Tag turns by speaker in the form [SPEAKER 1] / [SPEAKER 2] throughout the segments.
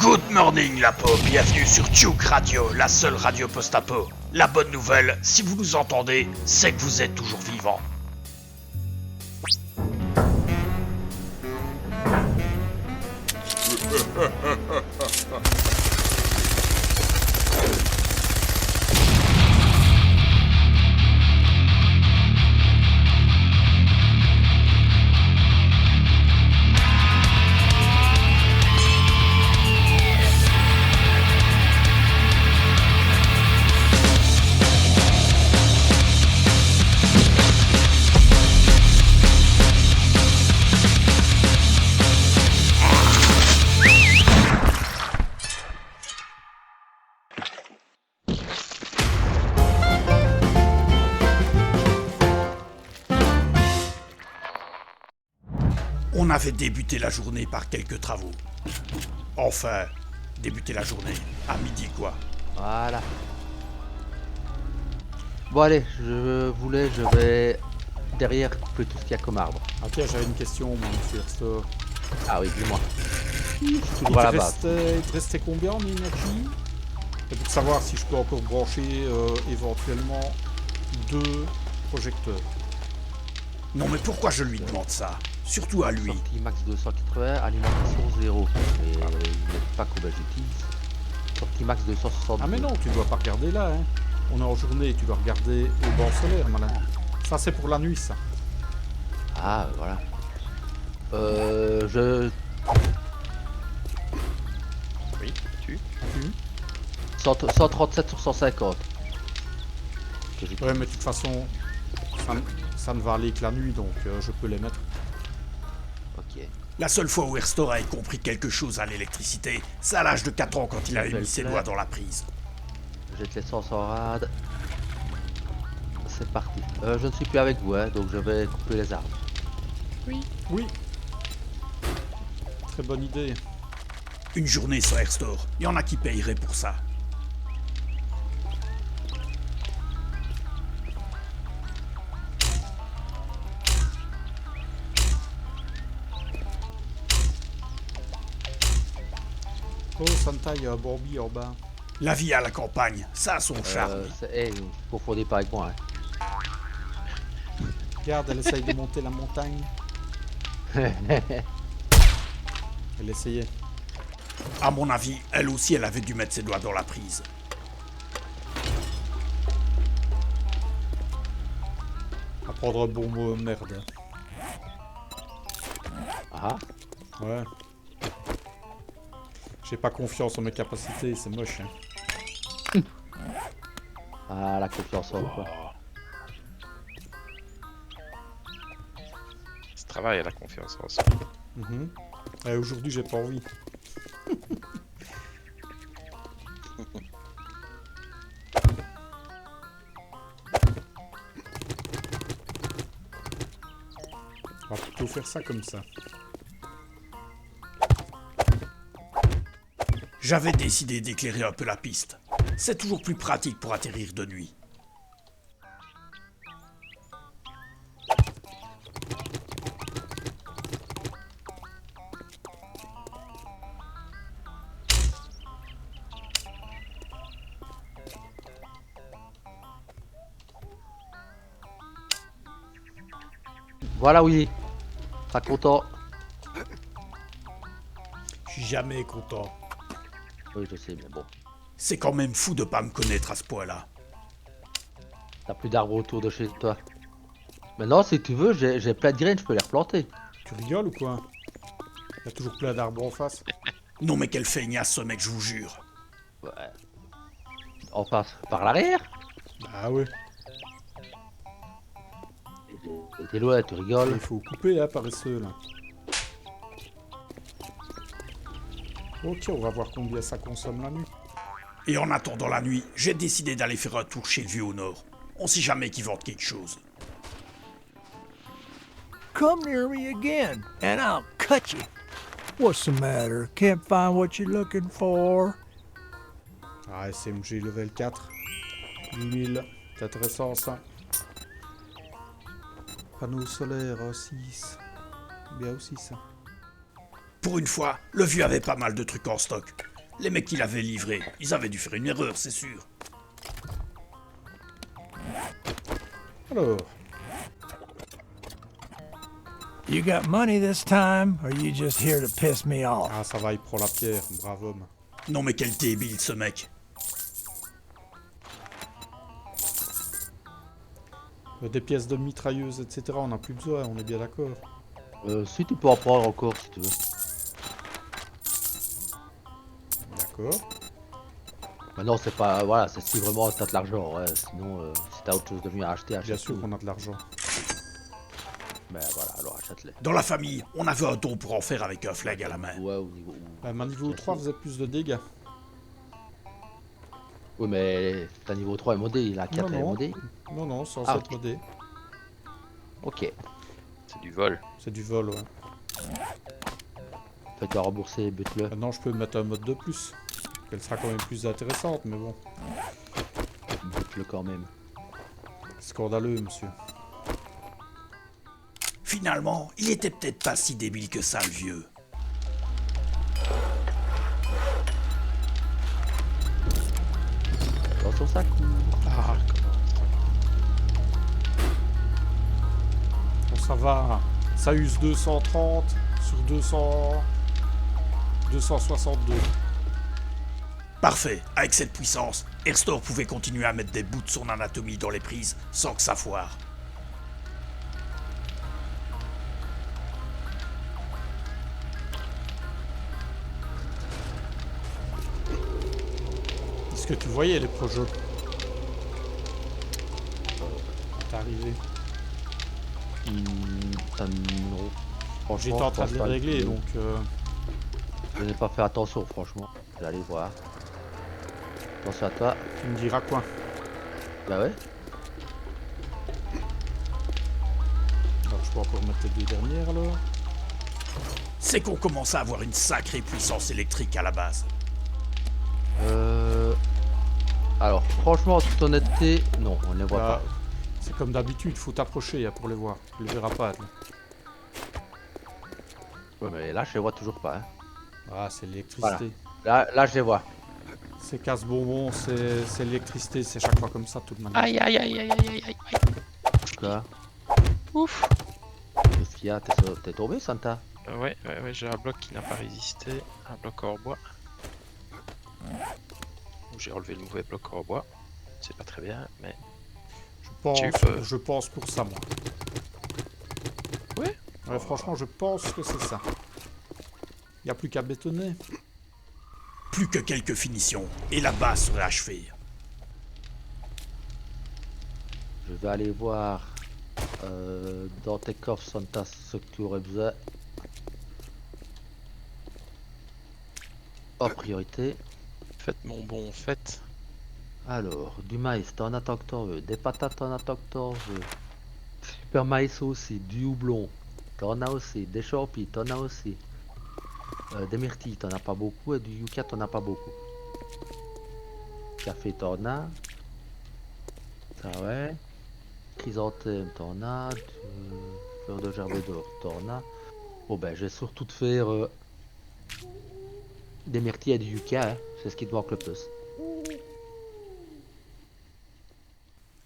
[SPEAKER 1] Good morning la peau, bienvenue sur Tchouk Radio, la seule radio post-apo. La bonne nouvelle, si vous nous entendez, c'est que vous êtes toujours vivants. On avait débuté la journée par quelques travaux. Enfin, débuter la journée, à midi quoi.
[SPEAKER 2] Voilà. Bon allez, je vais derrière couper tout ce qu'il y a comme arbre.
[SPEAKER 3] Ah tiens, j'avais une question, mon monsieur Store.
[SPEAKER 2] Ah oui, dis-moi.
[SPEAKER 3] Il
[SPEAKER 2] Toujours à la base.
[SPEAKER 3] te restait combien en énergie? Et pour savoir si je peux encore brancher éventuellement 2 projecteurs.
[SPEAKER 1] Non mais pourquoi je lui demande ça? Surtout à lui.
[SPEAKER 2] Sortie max 280, alimentation 0. Et il n'est pas combien j'utilise. Sortie max 270.
[SPEAKER 3] Ah mais non, tu dois pas regarder là, hein. On est en journée, tu dois regarder au banc solaire, malin. Ça c'est pour la nuit, ça.
[SPEAKER 2] Ah voilà. 137 sur 150.
[SPEAKER 3] Ouais, mais de toute façon, ça ne va aller que la nuit, donc je peux les mettre.
[SPEAKER 2] Ok.
[SPEAKER 1] La seule fois où Erstor a compris quelque chose à l'électricité, c'est à l'âge de 4 ans quand il avait mis ses doigts dans la prise.
[SPEAKER 2] Jette l'essence en rade. C'est parti. Je ne suis plus avec vous, hein, donc je vais couper les arbres.
[SPEAKER 3] Oui. Très bonne idée.
[SPEAKER 1] Une journée sans Erstor, il y en a qui payeraient pour ça.
[SPEAKER 3] Oh Santa, il y a un Bambi en bas.
[SPEAKER 1] La vie à la campagne, ça a son charme.
[SPEAKER 2] Vous confondez pas avec moi. Hein.
[SPEAKER 3] Regarde, elle essaye de monter la montagne. Elle essayait.
[SPEAKER 1] À mon avis, elle aussi, elle avait dû mettre ses doigts dans la prise.
[SPEAKER 3] À prendre un bon mot merde.
[SPEAKER 2] Ah.
[SPEAKER 3] Ouais. J'ai pas confiance en mes capacités, c'est moche. Hein.
[SPEAKER 2] Ah, la confiance en quoi.
[SPEAKER 4] Ce travail à la confiance en soi.
[SPEAKER 3] Et aujourd'hui, j'ai pas envie. On va plutôt faire ça comme ça.
[SPEAKER 1] J'avais décidé d'éclairer un peu la piste. C'est toujours plus pratique pour atterrir de nuit.
[SPEAKER 2] Voilà, Willy. Pas content.
[SPEAKER 1] Je suis jamais content.
[SPEAKER 2] Oui, je sais, mais bon.
[SPEAKER 1] C'est quand même fou de pas me connaître à ce point-là.
[SPEAKER 2] T'as plus d'arbres autour de chez toi. Maintenant, si tu veux, j'ai plein de graines, je peux les replanter.
[SPEAKER 3] Tu rigoles ou quoi? Il y a toujours plein d'arbres en face.
[SPEAKER 1] Non mais quel feignasse ce mec, je vous jure.
[SPEAKER 2] Ouais. On passe par l'arrière.
[SPEAKER 3] Ah ouais.
[SPEAKER 2] T'es loin, tu rigoles.
[SPEAKER 3] Il faut couper, hein, paresseux, là. Ok, on va voir combien ça consomme la nuit.
[SPEAKER 1] Et en attendant la nuit, j'ai décidé d'aller faire un tour chez le vieux au nord. On sait jamais qu'il vende quelque chose.
[SPEAKER 5] Come near me again, and I'll cut you. What's the matter? Can't find what you're looking for?
[SPEAKER 3] Ah, SMG level 4. 8000. Intéressant ça. Panneau solaire 6. Bien aussi ça.
[SPEAKER 1] Pour une fois, le vieux avait pas mal de trucs en stock. Les mecs qui l'avaient livré, ils avaient dû faire une erreur, c'est sûr.
[SPEAKER 3] Alors,
[SPEAKER 5] You got money this time, or you just here to piss me off?
[SPEAKER 3] ah ça va, il prend la pierre, brave homme.
[SPEAKER 1] Non mais quel débile ce mec.
[SPEAKER 3] Des pièces de mitrailleuse, etc. On n'a plus besoin, on est bien d'accord.
[SPEAKER 2] Si tu peux en prendre encore si tu veux.
[SPEAKER 3] D'accord.
[SPEAKER 2] Maintenant c'est pas... Voilà, c'est si vraiment t'as de l'argent, ouais. Sinon, si t'as autre chose de mieux à acheter,
[SPEAKER 3] Bien
[SPEAKER 2] achète
[SPEAKER 3] sûr
[SPEAKER 2] tout.
[SPEAKER 3] qu'on a de l'argent.
[SPEAKER 2] Mais voilà, alors achète-les.
[SPEAKER 1] Dans la famille, on avait un don pour en faire avec un flingue à la main.
[SPEAKER 2] Ouais, au niveau...
[SPEAKER 3] Bah, ma niveau 3 faisait plus de dégâts.
[SPEAKER 2] Oui, mais ta niveau 3 est modé, la 4
[SPEAKER 3] Non,
[SPEAKER 2] est
[SPEAKER 3] non.
[SPEAKER 2] modé.
[SPEAKER 3] Non, non, sans
[SPEAKER 2] Ah,
[SPEAKER 3] être
[SPEAKER 2] ok.
[SPEAKER 3] modé.
[SPEAKER 2] Ok.
[SPEAKER 4] C'est du vol.
[SPEAKER 3] C'est du vol, ouais.
[SPEAKER 2] Fais-toi rembourser, bute-le.
[SPEAKER 3] Maintenant, je peux mettre un mode de plus. Elle sera quand même plus intéressante, mais bon.
[SPEAKER 2] Bute-le quand même.
[SPEAKER 3] Scandaleux, monsieur.
[SPEAKER 1] Finalement, il était peut-être pas si débile que ça, le vieux.
[SPEAKER 2] Attention, ça court.
[SPEAKER 3] Ah. Bon, ça va. Ça use 230 sur 200... 262.
[SPEAKER 1] Parfait, avec cette puissance, Erstor pouvait continuer à mettre des bouts de son anatomie dans les prises sans que ça foire.
[SPEAKER 3] Est-ce que tu voyais les projets? T'es arrivé.
[SPEAKER 2] Ça non. Franchement,
[SPEAKER 3] J'étais en
[SPEAKER 2] je
[SPEAKER 3] train
[SPEAKER 2] pense
[SPEAKER 3] de les
[SPEAKER 2] pas
[SPEAKER 3] régler,
[SPEAKER 2] que-
[SPEAKER 3] donc...
[SPEAKER 2] Je n'ai pas fait attention, franchement. Je vais aller voir. Attention à toi.
[SPEAKER 3] tu me diras quoi?
[SPEAKER 2] Bah ouais.
[SPEAKER 3] Alors, je peux encore mettre les deux dernières, alors.
[SPEAKER 1] C'est qu'on commence à avoir une sacrée puissance électrique à la base.
[SPEAKER 2] Alors, franchement, en toute honnêteté, non, on ne les voit
[SPEAKER 3] Là, c'est comme d'habitude, faut t'approcher pour les voir. Tu les verras pas. Là.
[SPEAKER 2] pas. Ouais, mais là, je les vois toujours pas. Hein.
[SPEAKER 3] Ah, c'est l'électricité.
[SPEAKER 2] Là, je les vois.
[SPEAKER 3] C'est casse-bonbon, c'est l'électricité, c'est chaque fois comme ça, de toute manière.
[SPEAKER 4] Aïe aïe aïe aïe aïe aïe aïe.
[SPEAKER 2] Quoi?
[SPEAKER 4] Ouf.
[SPEAKER 2] Qu'est-ce qu'il y a? T'es tombé, Santa?
[SPEAKER 4] Ouais, j'ai un bloc qui n'a pas résisté. Un bloc hors bois. J'ai relevé le mauvais bloc hors bois. C'est pas très bien, mais... Tu peux.
[SPEAKER 3] Je pense pour ça, moi.
[SPEAKER 4] Ouais.
[SPEAKER 3] Ouais, franchement, je pense que c'est ça. Il n'y a plus qu'à bétonner.
[SPEAKER 1] Plus que quelques finitions, et la base serait achevée.
[SPEAKER 2] Je vais aller voir dans tes coffres, Santa, ce que tu aurais besoin. En priorité.
[SPEAKER 4] Faites mon bon, faites.
[SPEAKER 2] Alors, du maïs, t'en as tant que t'en veux. Des patates, t'en as tant que t'en veux. Super maïs aussi. Du houblon, t'en as aussi. Des champis, t'en as aussi. Des myrtilles, t'en as pas beaucoup. Et du yucca, t'en as pas beaucoup. Café, t'en as. Ça ouais. Chrysanthème, t'en as. Fleur de gerbe d'or, t'en as. Bon ben, je vais surtout te faire des myrtilles et du yucca. Hein. C'est ce qui te manque le plus.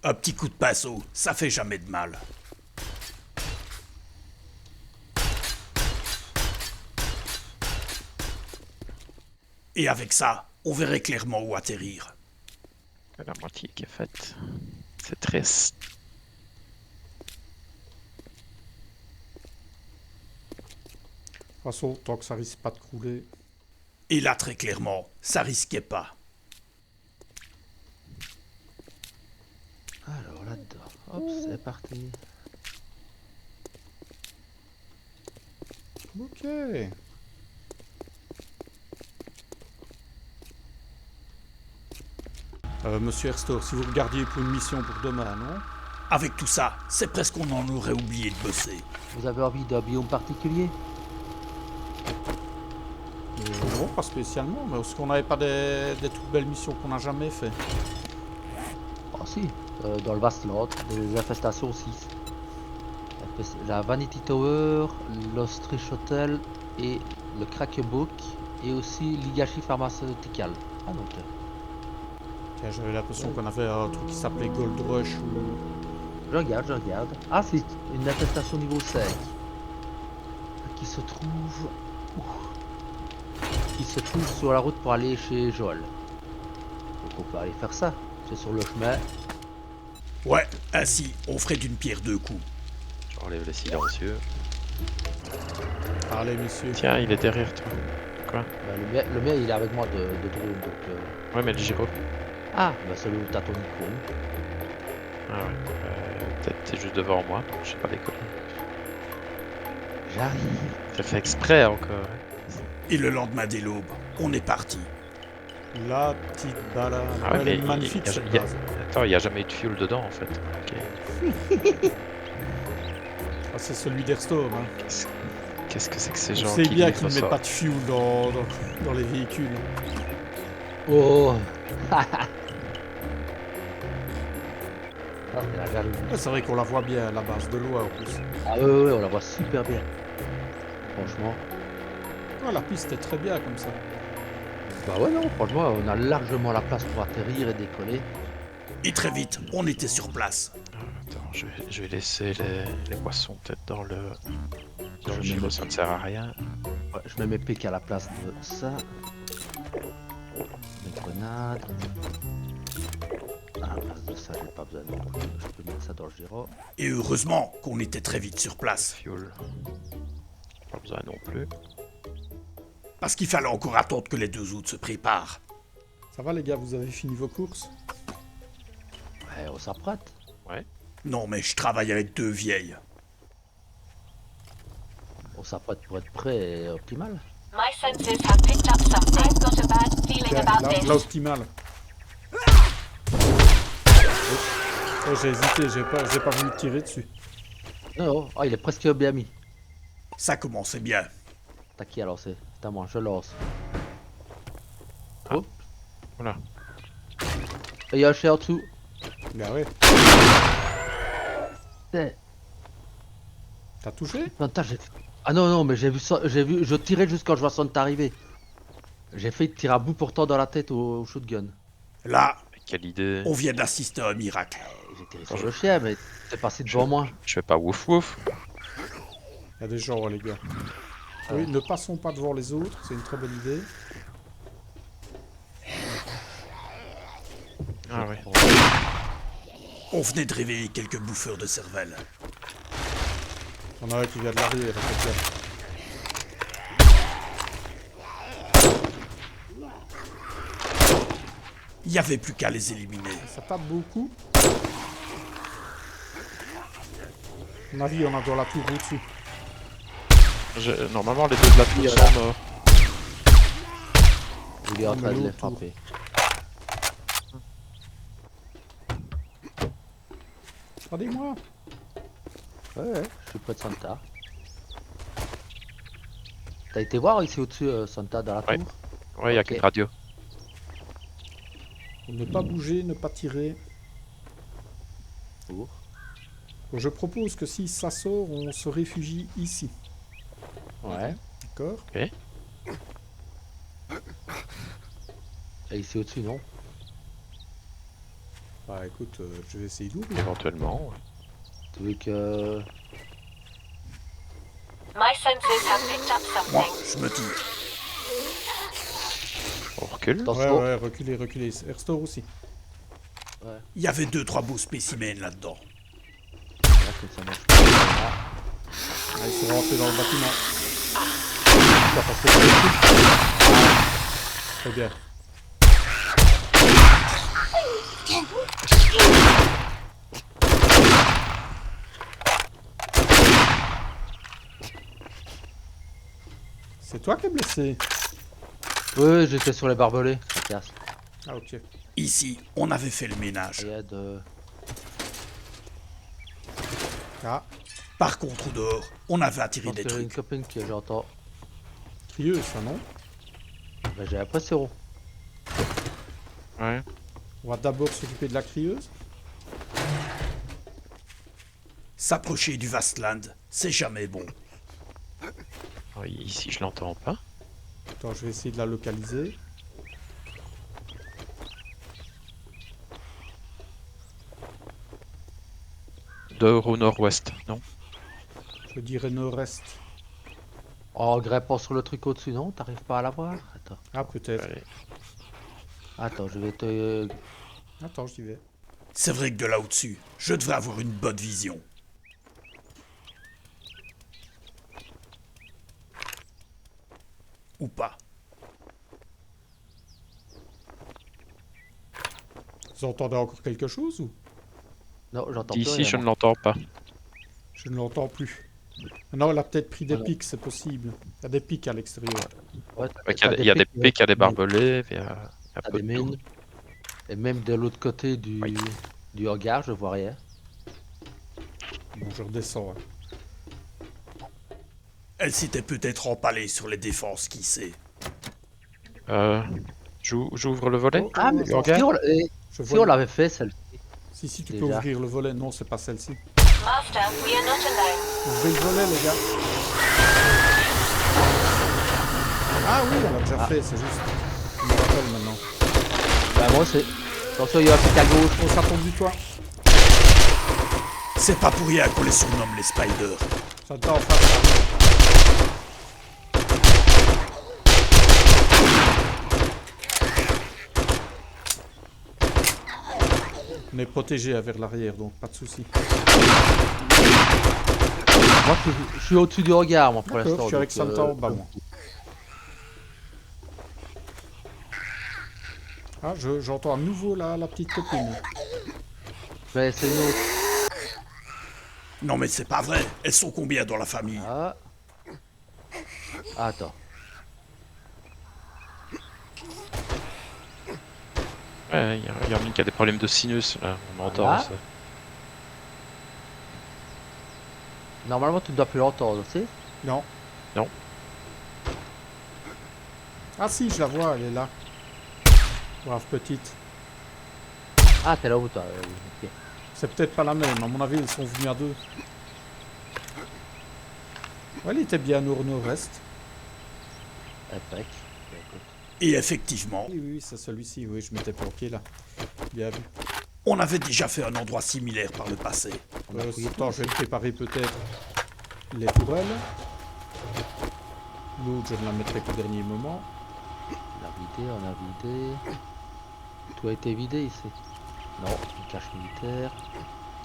[SPEAKER 1] Un petit coup de pinceau, ça fait jamais de mal. Et avec ça, on verrait clairement où atterrir.
[SPEAKER 4] La moitié qui est faite. C'est triste.
[SPEAKER 3] De toute façon, tant que ça risque pas de crouler.
[SPEAKER 1] Et là, très clairement, ça risquait pas.
[SPEAKER 2] Alors là-dedans, hop, c'est parti.
[SPEAKER 3] Ok. Monsieur Erstor, si vous regardiez pour une mission pour demain, non?
[SPEAKER 1] Avec tout ça, c'est presque qu'on en aurait oublié de bosser.
[SPEAKER 2] Vous avez envie d'un biome particulier?
[SPEAKER 3] Non, pas spécialement, mais est-ce qu'on n'avait pas des toutes belles missions qu'on n'a jamais fait?
[SPEAKER 2] Ah si, dans le Vastland, des infestations 6. La Vanity Tower, l'Ostrich Hotel et le Crackebook Et aussi Ligashi Pharmaceutical. Ah non, tiens.
[SPEAKER 3] Tiens, j'avais l'impression qu'on avait un truc qui s'appelait Gold Rush ou...
[SPEAKER 2] Je regarde, je regarde. Ah, c'est une attestation niveau 5. Qui se trouve... Ouh. Qui se trouve sur la route pour aller chez Joel. Donc on peut aller faire ça. C'est sur le chemin.
[SPEAKER 1] Ouais, ainsi, on ferait d'une pierre deux coups.
[SPEAKER 4] J'enlève les silencieux.
[SPEAKER 3] Allez, messieurs.
[SPEAKER 4] Tiens, il est derrière toi. Quoi?
[SPEAKER 2] Bah, le mien il est avec moi de drone. Donc,
[SPEAKER 4] Ouais, mais le gyro.
[SPEAKER 2] Ah, bah celui où t'as ton micro.
[SPEAKER 4] Ah ouais. Peut-être t'es juste devant moi. Je sais pas déconner.
[SPEAKER 2] J'arrive.
[SPEAKER 4] T'as fait exprès encore.
[SPEAKER 1] Et le lendemain dès l'aube, on est parti.
[SPEAKER 3] La petite balade.
[SPEAKER 4] Ah ouais,
[SPEAKER 3] Elle
[SPEAKER 4] mais
[SPEAKER 3] est magnifique, cette base.
[SPEAKER 4] Attends, il n'y a jamais eu de fuel dedans en fait. Ok.
[SPEAKER 3] Ah, c'est celui d'Airstorm. Hein.
[SPEAKER 4] Qu'est-ce que c'est que ces
[SPEAKER 3] On
[SPEAKER 4] gens
[SPEAKER 3] sait
[SPEAKER 4] qui
[SPEAKER 3] bien
[SPEAKER 4] livrent
[SPEAKER 3] qu'ils ne
[SPEAKER 4] ça?
[SPEAKER 3] mettent pas de fuel dans les véhicules.
[SPEAKER 2] Oh. Ah, c'est la jalousie.
[SPEAKER 3] Ouais, c'est vrai qu'on la voit bien, la base, de loin en plus.
[SPEAKER 2] Ah ouais, on la voit super bien. Franchement.
[SPEAKER 3] Ah, la piste est très bien comme ça.
[SPEAKER 2] Bah ouais, non, franchement, on a largement la place pour atterrir et décoller.
[SPEAKER 1] Et très vite, on était sur place.
[SPEAKER 4] Attends, je vais laisser les poissons peut-être dans le
[SPEAKER 2] Je mets
[SPEAKER 4] gyro,
[SPEAKER 2] le-
[SPEAKER 4] ça ne sert à rien.
[SPEAKER 2] Ouais, je mets mes pics à la place de ça. Mes grenades. À la place de ça, j'ai pas besoin non plus. Je peux mettre ça dans le gyro.
[SPEAKER 1] Et heureusement qu'on était très vite sur place.
[SPEAKER 4] Fuel. Pas besoin non plus.
[SPEAKER 1] Parce qu'il fallait encore attendre que les deux autres se préparent.
[SPEAKER 3] Ça va les gars, vous avez fini vos courses?
[SPEAKER 2] Ouais, on s'apprête.
[SPEAKER 1] Non mais je travaille avec deux vieilles.
[SPEAKER 2] On s'apprête pour être prêt et optimal.
[SPEAKER 6] My senses have picked up something. I've got a bad feeling
[SPEAKER 3] Tiens,
[SPEAKER 6] about
[SPEAKER 3] là,
[SPEAKER 6] this.
[SPEAKER 3] là optimal. Oh, j'ai hésité, j'ai pas voulu tirer dessus.
[SPEAKER 2] Non, non. Ah, il est presque bien mis.
[SPEAKER 1] Ça commençait bien.
[SPEAKER 2] T'as qui à lancer? C'est à moi, je lance.
[SPEAKER 4] Ah.
[SPEAKER 2] Hop.
[SPEAKER 4] Voilà.
[SPEAKER 2] Et il y a un chien en dessous.
[SPEAKER 3] Bah ouais.
[SPEAKER 2] Eh,
[SPEAKER 3] T'as touché?
[SPEAKER 2] Santa, ah non, non, mais j'ai vu ça, je tirais juste quand je vois Santa arriver. J'ai fait tirer à bout pourtant dans la tête au shotgun.
[SPEAKER 1] Là,
[SPEAKER 4] Mais quelle idée.
[SPEAKER 1] on vient d'assister à un miracle.
[SPEAKER 2] J'ai tiré sur le chien, mais c'est passé devant moi.
[SPEAKER 4] Je fais pas wouf wouf.
[SPEAKER 3] Il y a des gens, les gars. Oui, ne passons pas devant les autres, c'est une très bonne idée.
[SPEAKER 4] Ah oui.
[SPEAKER 1] On venait de réveiller quelques bouffeurs de cervelle.
[SPEAKER 3] On a un qui vient de l'arrière, c'est clair.
[SPEAKER 1] Il n'y avait plus qu'à les éliminer.
[SPEAKER 3] Ça tape beaucoup. À mon avis, on a dans la tour au-dessus.
[SPEAKER 4] Normalement, les deux de la tour sont morts.
[SPEAKER 2] Il est en train de les
[SPEAKER 3] Autour.
[SPEAKER 2] frapper.
[SPEAKER 3] Regardez-moi.
[SPEAKER 2] Ouais, ouais, je suis près de Santa. T'as été voir ici au-dessus, Santa, dans la
[SPEAKER 4] Ouais.
[SPEAKER 2] tour?
[SPEAKER 4] Ouais, il y a
[SPEAKER 2] Ok.
[SPEAKER 4] qu'une radio.
[SPEAKER 3] Ne pas bouger, ne pas tirer.
[SPEAKER 2] Pour.
[SPEAKER 3] Donc, je propose que si ça sort, on se réfugie ici.
[SPEAKER 2] Ouais.
[SPEAKER 3] D'accord?
[SPEAKER 2] Et ici au-dessus, non?
[SPEAKER 3] Bah écoute, je vais essayer d'ouvrir.
[SPEAKER 4] Éventuellement.
[SPEAKER 2] Tu veux que...
[SPEAKER 6] My senses have picked up
[SPEAKER 1] Moi,
[SPEAKER 6] something.
[SPEAKER 1] je me dis,
[SPEAKER 4] On recule.
[SPEAKER 3] Ouais,
[SPEAKER 2] Attention.
[SPEAKER 3] ouais, reculez, reculez. Airstore aussi.
[SPEAKER 1] il y avait 2-3 beaux spécimens là-dedans.
[SPEAKER 2] Là, comme ça marche pas. Là.
[SPEAKER 3] Ah, ils sont rentrés dans le bâtiment.
[SPEAKER 2] Ça, parce que c'est
[SPEAKER 3] Très bien. C'est toi qui es blessé.
[SPEAKER 2] Oui, j'étais sur les barbelés. Ça casse.
[SPEAKER 3] Ah ok.
[SPEAKER 1] Ici, on avait fait le ménage.
[SPEAKER 2] Il y a de...
[SPEAKER 3] Ah,
[SPEAKER 1] Par contre, dehors, on avait
[SPEAKER 2] Je
[SPEAKER 1] attiré
[SPEAKER 2] pense
[SPEAKER 1] des
[SPEAKER 2] que j'ai une
[SPEAKER 1] trucs.
[SPEAKER 2] copine que j'entends.
[SPEAKER 3] crieux ça non?
[SPEAKER 2] Ben, j'ai l'impression.
[SPEAKER 4] Ouais.
[SPEAKER 3] On va d'abord s'occuper de la crieuse.
[SPEAKER 1] S'approcher du Vastland, c'est jamais bon.
[SPEAKER 4] Ici, je l'entends pas.
[SPEAKER 3] Attends, je vais essayer de la localiser.
[SPEAKER 4] Nord au nord-ouest, non?
[SPEAKER 3] Je dirais nord-est.
[SPEAKER 2] En grimpant sur le truc au-dessus, non? T'arrives pas à la voir? Attends.
[SPEAKER 3] Ah, peut-être.
[SPEAKER 4] Allez.
[SPEAKER 2] Attends, je vais te...
[SPEAKER 3] Attends, j'y vais.
[SPEAKER 1] C'est vrai que de là au-dessus, je devrais avoir une bonne vision. Ou pas.
[SPEAKER 3] Vous entendez encore quelque chose ou?
[SPEAKER 2] Non, j'entends plus
[SPEAKER 4] D'ici,
[SPEAKER 2] rien,
[SPEAKER 4] je
[SPEAKER 2] moi.
[SPEAKER 4] ne l'entends pas.
[SPEAKER 3] Je ne l'entends plus. Non, elle a peut-être pris des
[SPEAKER 2] Voilà.
[SPEAKER 3] pics, c'est possible. Il y a des pics à l'extérieur.
[SPEAKER 2] Ouais,
[SPEAKER 4] Ouais,
[SPEAKER 2] t'as
[SPEAKER 4] il y a des pics, il y a des
[SPEAKER 2] mines,
[SPEAKER 4] barbelés, il y a
[SPEAKER 2] t'as
[SPEAKER 4] peu
[SPEAKER 2] des
[SPEAKER 4] de tout.
[SPEAKER 2] mines. Et même de l'autre côté
[SPEAKER 4] Oui.
[SPEAKER 2] du hangar, je vois rien.
[SPEAKER 3] Bon, je redescends. Hein.
[SPEAKER 1] Elle s'était peut-être empalée sur les défenses, qui sait.
[SPEAKER 4] J'ouvre le volet?
[SPEAKER 3] Oh,
[SPEAKER 2] Ah, mais
[SPEAKER 3] oh,
[SPEAKER 2] si
[SPEAKER 3] attends.
[SPEAKER 2] on,
[SPEAKER 3] Je
[SPEAKER 2] si
[SPEAKER 3] vois.
[SPEAKER 2] on l'avait fait, celle-ci.
[SPEAKER 3] Si, tu peux
[SPEAKER 2] Déjà.
[SPEAKER 3] ouvrir le volet. Non, c'est pas celle-ci.
[SPEAKER 6] Master, we are not alone.
[SPEAKER 3] Ouvrez le volet, les gars. Ah oui, on l'a déjà fait, c'est juste. Je me rappelle maintenant.
[SPEAKER 2] Bah, moi, c'est... Attention, il y a un pic à gauche.
[SPEAKER 3] Oh, ça tombe du toit.
[SPEAKER 1] C'est pas pour rien qu'on les surnomme les Spiders.
[SPEAKER 3] Ça tend en face. On est protégé vers l'arrière, donc pas de soucis.
[SPEAKER 2] Moi, je suis au-dessus du regard, moi, pour
[SPEAKER 3] D'accord,
[SPEAKER 2] l'instant.
[SPEAKER 3] je suis avec
[SPEAKER 2] donc,
[SPEAKER 3] Santa en bas, moi. Ah, j'entends à nouveau la petite copine.
[SPEAKER 2] Je vais essayer une autre.
[SPEAKER 1] Non mais c'est pas vrai. Elles sont combien dans la famille?
[SPEAKER 2] Ah. Attends.
[SPEAKER 4] Ouais, il y a Yarmin qui a des problèmes de sinus, là. On m'entend,
[SPEAKER 2] Ah.
[SPEAKER 4] ça.
[SPEAKER 2] Normalement, tu ne dois plus l'entendre, tu sais.
[SPEAKER 3] Non.
[SPEAKER 4] Non.
[SPEAKER 3] Ah si, je la vois, elle est là. Brave petite.
[SPEAKER 2] Ah, t'es là où, toi? Ok.
[SPEAKER 3] C'est peut-être pas la même, à mon avis, ils sont venus à deux. Ouais, elle était bien nord-nord-est.
[SPEAKER 2] Impec. Bah, écoute.
[SPEAKER 1] Et effectivement,
[SPEAKER 3] Oui, oui, c'est celui-ci, oui, je m'étais planqué là. Bien vu.
[SPEAKER 1] on avait déjà fait un endroit similaire par le passé.
[SPEAKER 2] On a fouillé
[SPEAKER 3] Attends,
[SPEAKER 2] tout,
[SPEAKER 3] je vais préparer peut-être les tourelles. L'autre, je ne la mettrai qu'au dernier moment.
[SPEAKER 2] On a vidé. Tout a été vidé ici. Non, une cache militaire.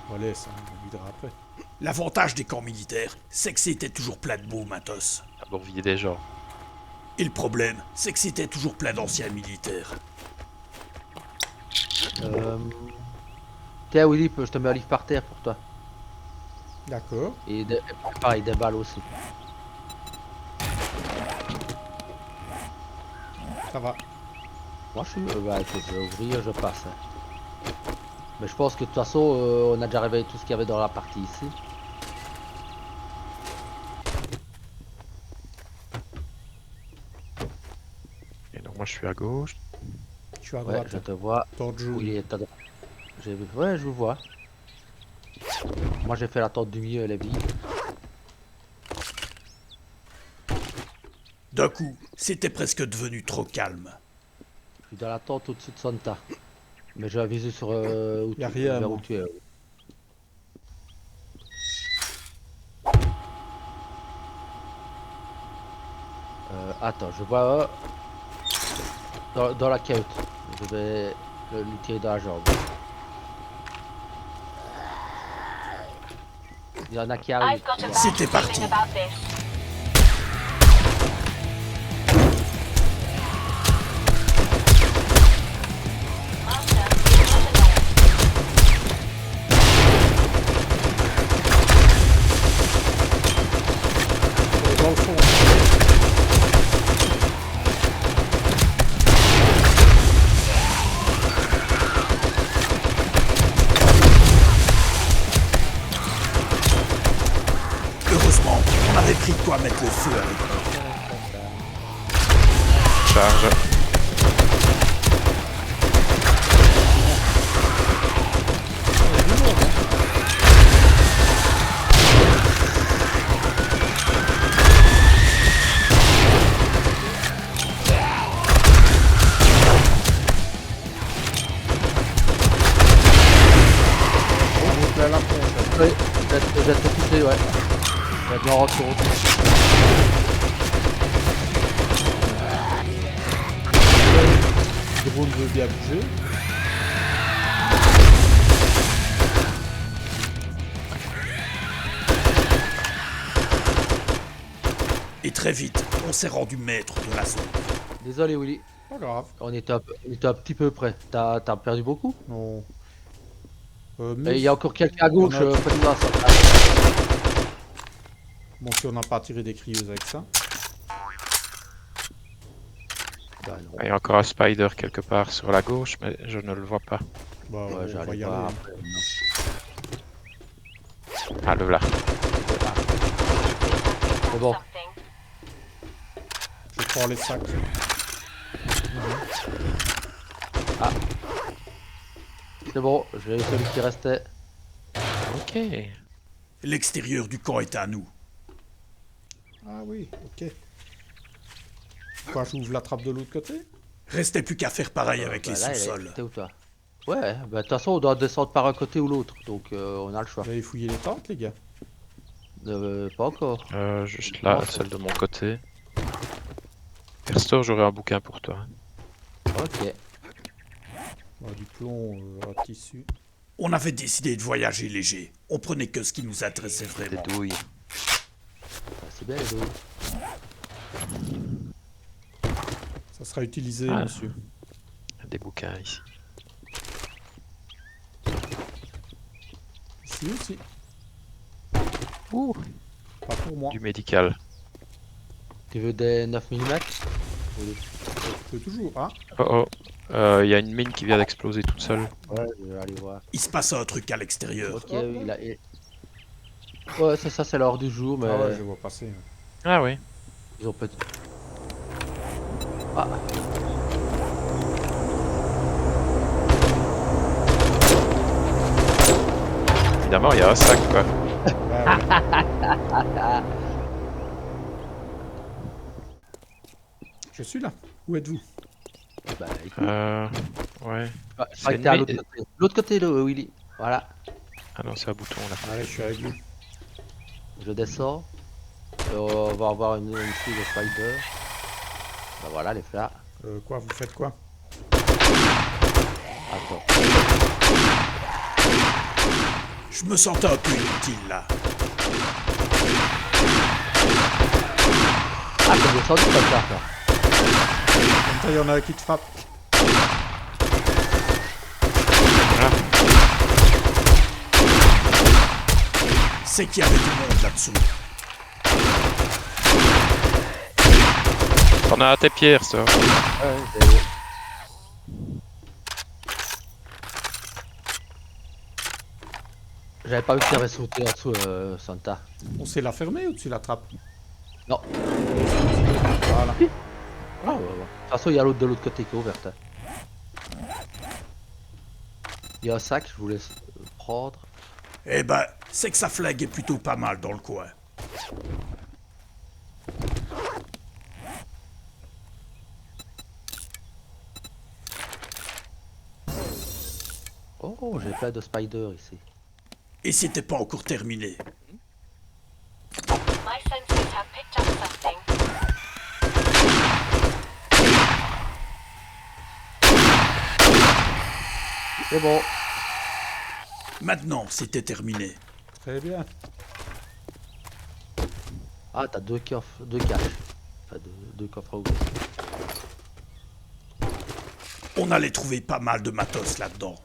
[SPEAKER 3] Voilà, ça, on videra après.
[SPEAKER 1] L'avantage des camps militaires, c'est que c'était toujours plein de beaux matos.
[SPEAKER 4] D'abord vider des gens.
[SPEAKER 1] Et le problème, c'est que c'était toujours plein d'anciens militaires.
[SPEAKER 2] Tiens, Willy, je te mets un livre par terre pour toi.
[SPEAKER 3] D'accord.
[SPEAKER 2] Et pareil, des balles aussi.
[SPEAKER 3] Ça va.
[SPEAKER 2] Moi, je suis... bah, écoute, je vais ouvrir, je passe. Hein. Mais je pense que de toute façon, on a déjà réveillé tout ce qu'il y avait dans la partie ici.
[SPEAKER 4] Et donc moi je suis à gauche.
[SPEAKER 3] Je suis à
[SPEAKER 2] Ouais,
[SPEAKER 3] droite.
[SPEAKER 2] je te vois.
[SPEAKER 3] Torjou.
[SPEAKER 2] Oui, il est à droite. Ouais, je vous vois. Moi, j'ai fait la tente du milieu, elle est vide.
[SPEAKER 1] D'un coup, c'était presque devenu trop calme.
[SPEAKER 2] Je suis dans la tente au-dessus de Santa. Mais j'ai un visu sur où
[SPEAKER 3] Y a
[SPEAKER 2] tu,
[SPEAKER 3] rien,
[SPEAKER 2] vers
[SPEAKER 3] moi.
[SPEAKER 2] où tu es. Attends, je vois dans la cahute. Je vais lui tirer dans la jambe. Il y en a qui arrivent.
[SPEAKER 6] I've got a bad
[SPEAKER 1] C'était
[SPEAKER 6] feeling
[SPEAKER 1] parti.
[SPEAKER 6] about this. Master, we are not alone.
[SPEAKER 3] Dans le fond.
[SPEAKER 1] Heureusement, on avait pris de quoi mettre le feu avec.
[SPEAKER 4] Charge.
[SPEAKER 2] va bien retourner.
[SPEAKER 3] Le drone veut bien bouger.
[SPEAKER 1] Et très vite, on s'est rendu maître de la zone.
[SPEAKER 2] Désolé Willy,
[SPEAKER 3] Pas grave.
[SPEAKER 2] on était un petit peu près. T'as perdu beaucoup?
[SPEAKER 3] Non.
[SPEAKER 2] Et
[SPEAKER 3] Mais
[SPEAKER 2] il y a encore quelqu'un à gauche,
[SPEAKER 3] Il y en a
[SPEAKER 2] près de là, ça.
[SPEAKER 3] bon, si on n'a pas tiré des crieuses avec ça.
[SPEAKER 2] Bah, non.
[SPEAKER 4] Il y a encore un spider quelque part sur la gauche, mais je ne le vois pas.
[SPEAKER 3] Bah,
[SPEAKER 2] Ouais,
[SPEAKER 3] on va
[SPEAKER 2] j'allais
[SPEAKER 3] y
[SPEAKER 2] voir
[SPEAKER 3] aller.
[SPEAKER 2] après. Non.
[SPEAKER 4] Ah, le voilà.
[SPEAKER 2] C'est bon.
[SPEAKER 3] Je prends les sacs.
[SPEAKER 2] C'est bon, j'ai eu celui qui restait.
[SPEAKER 4] Ok.
[SPEAKER 1] L'extérieur du camp est à nous.
[SPEAKER 3] Ah oui, ok. Quoi, j'ouvre la trappe de l'autre côté?
[SPEAKER 1] Restait plus qu'à faire pareil avec
[SPEAKER 2] Bah
[SPEAKER 1] les
[SPEAKER 2] là,
[SPEAKER 1] sous-sols.
[SPEAKER 2] t'es où toi? Ouais, bah de toute façon on doit descendre par un côté ou l'autre, donc on a le choix.
[SPEAKER 3] Vous avez fouillé les tentes, les gars?
[SPEAKER 2] Pas encore.
[SPEAKER 4] Juste là, celle de mon côté. Persto, j'aurais un bouquin pour toi.
[SPEAKER 2] Ok.
[SPEAKER 3] Du plomb, un tissu.
[SPEAKER 1] On avait décidé de voyager léger. On prenait que ce qui nous intéressait
[SPEAKER 4] Des
[SPEAKER 1] vraiment.
[SPEAKER 4] douilles.
[SPEAKER 2] Bah, c'est bien les deux.
[SPEAKER 3] Ça sera utilisé,
[SPEAKER 4] Ah.
[SPEAKER 3] monsieur.
[SPEAKER 4] Des bouquins ici.
[SPEAKER 3] Ici aussi.
[SPEAKER 4] Ouh,
[SPEAKER 3] Pas pour moi.
[SPEAKER 4] du médical.
[SPEAKER 2] Tu veux des 9 mm?
[SPEAKER 3] Je peux toujours, hein?
[SPEAKER 4] Oh oh. Il y a une mine qui vient d'exploser toute seule.
[SPEAKER 2] Ouais, je vais aller voir.
[SPEAKER 1] Il se passe un truc à l'extérieur.
[SPEAKER 2] Ok, ouais, c'est ça, c'est l'heure du jour, mais
[SPEAKER 3] Ah ouais, je vois passer.
[SPEAKER 4] Ah oui.
[SPEAKER 2] ils ont peut-être. Ah,
[SPEAKER 4] Évidemment, il y a un sac quoi.
[SPEAKER 3] Ouais, ouais. Je suis là. Où êtes-vous?
[SPEAKER 2] bah écoute.
[SPEAKER 4] Ouais.
[SPEAKER 2] Ah, je crois que
[SPEAKER 4] c'est
[SPEAKER 2] t'es à
[SPEAKER 4] une
[SPEAKER 2] l'autre côté. L'autre côté, le Willy. Voilà,
[SPEAKER 4] Ah non, c'est un bouton là.
[SPEAKER 3] Allez, je suis avec vous.
[SPEAKER 2] je descends. Et on va avoir une fille de spider. Bah voilà, les flats.
[SPEAKER 3] Quoi, vous faites quoi?
[SPEAKER 2] Attends.
[SPEAKER 1] Je me sentais un peu inutile là.
[SPEAKER 2] Ah, t'es descendu comme ça, toi.
[SPEAKER 3] Comme ça, il y en a un qui te frappe.
[SPEAKER 1] C'est qu'il y avait du monde là-dessous.
[SPEAKER 4] T'en as à tes pierres, ça.
[SPEAKER 2] J'avais pas vu qu'il y avait sauté en dessous, Santa.
[SPEAKER 3] On sait la fermer ou tu la trappes?
[SPEAKER 2] Non.
[SPEAKER 3] Voilà.
[SPEAKER 2] Ah, ouais, ouais. De toute façon, il y a l'autre de l'autre côté qui est ouverte. Il y a un sac, je vous laisse prendre.
[SPEAKER 1] Eh ben, c'est que ça flinguait plutôt pas mal dans le coin.
[SPEAKER 2] Oh, j'ai plein de spiders ici.
[SPEAKER 1] Et c'était pas encore terminé.
[SPEAKER 6] My sensors have picked up something.
[SPEAKER 2] C'est bon.
[SPEAKER 1] Maintenant, c'était terminé.
[SPEAKER 3] Très bien.
[SPEAKER 2] Ah, t'as deux coffres, deux caches. Enfin, deux coffres à ouvrir.
[SPEAKER 1] On allait trouver pas mal de matos là-dedans.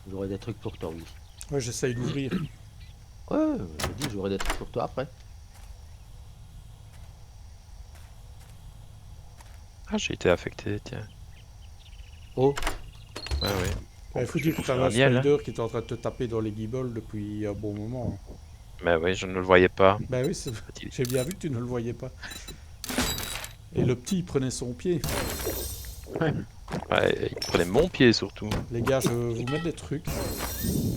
[SPEAKER 2] J'aurai des trucs pour toi, oui.
[SPEAKER 3] Ouais, j'essaye d'ouvrir.
[SPEAKER 2] Ouais, je dis, j'aurai des trucs pour toi après.
[SPEAKER 4] Ah, j'ai été affecté, tiens.
[SPEAKER 2] Oh,
[SPEAKER 4] Ouais, ouais.
[SPEAKER 3] Il faut dire que t'as
[SPEAKER 4] un
[SPEAKER 3] un
[SPEAKER 4] miel,
[SPEAKER 3] spider qui est en train de te taper dans les guibolles depuis un bon moment.
[SPEAKER 4] Mais oui, je ne le voyais pas.
[SPEAKER 3] Bah oui, j'ai bien vu que tu ne le voyais pas. Et le petit il prenait son pied.
[SPEAKER 4] Ouais, il prenait mon pied surtout.
[SPEAKER 3] Les gars, je vais vous mettre des trucs.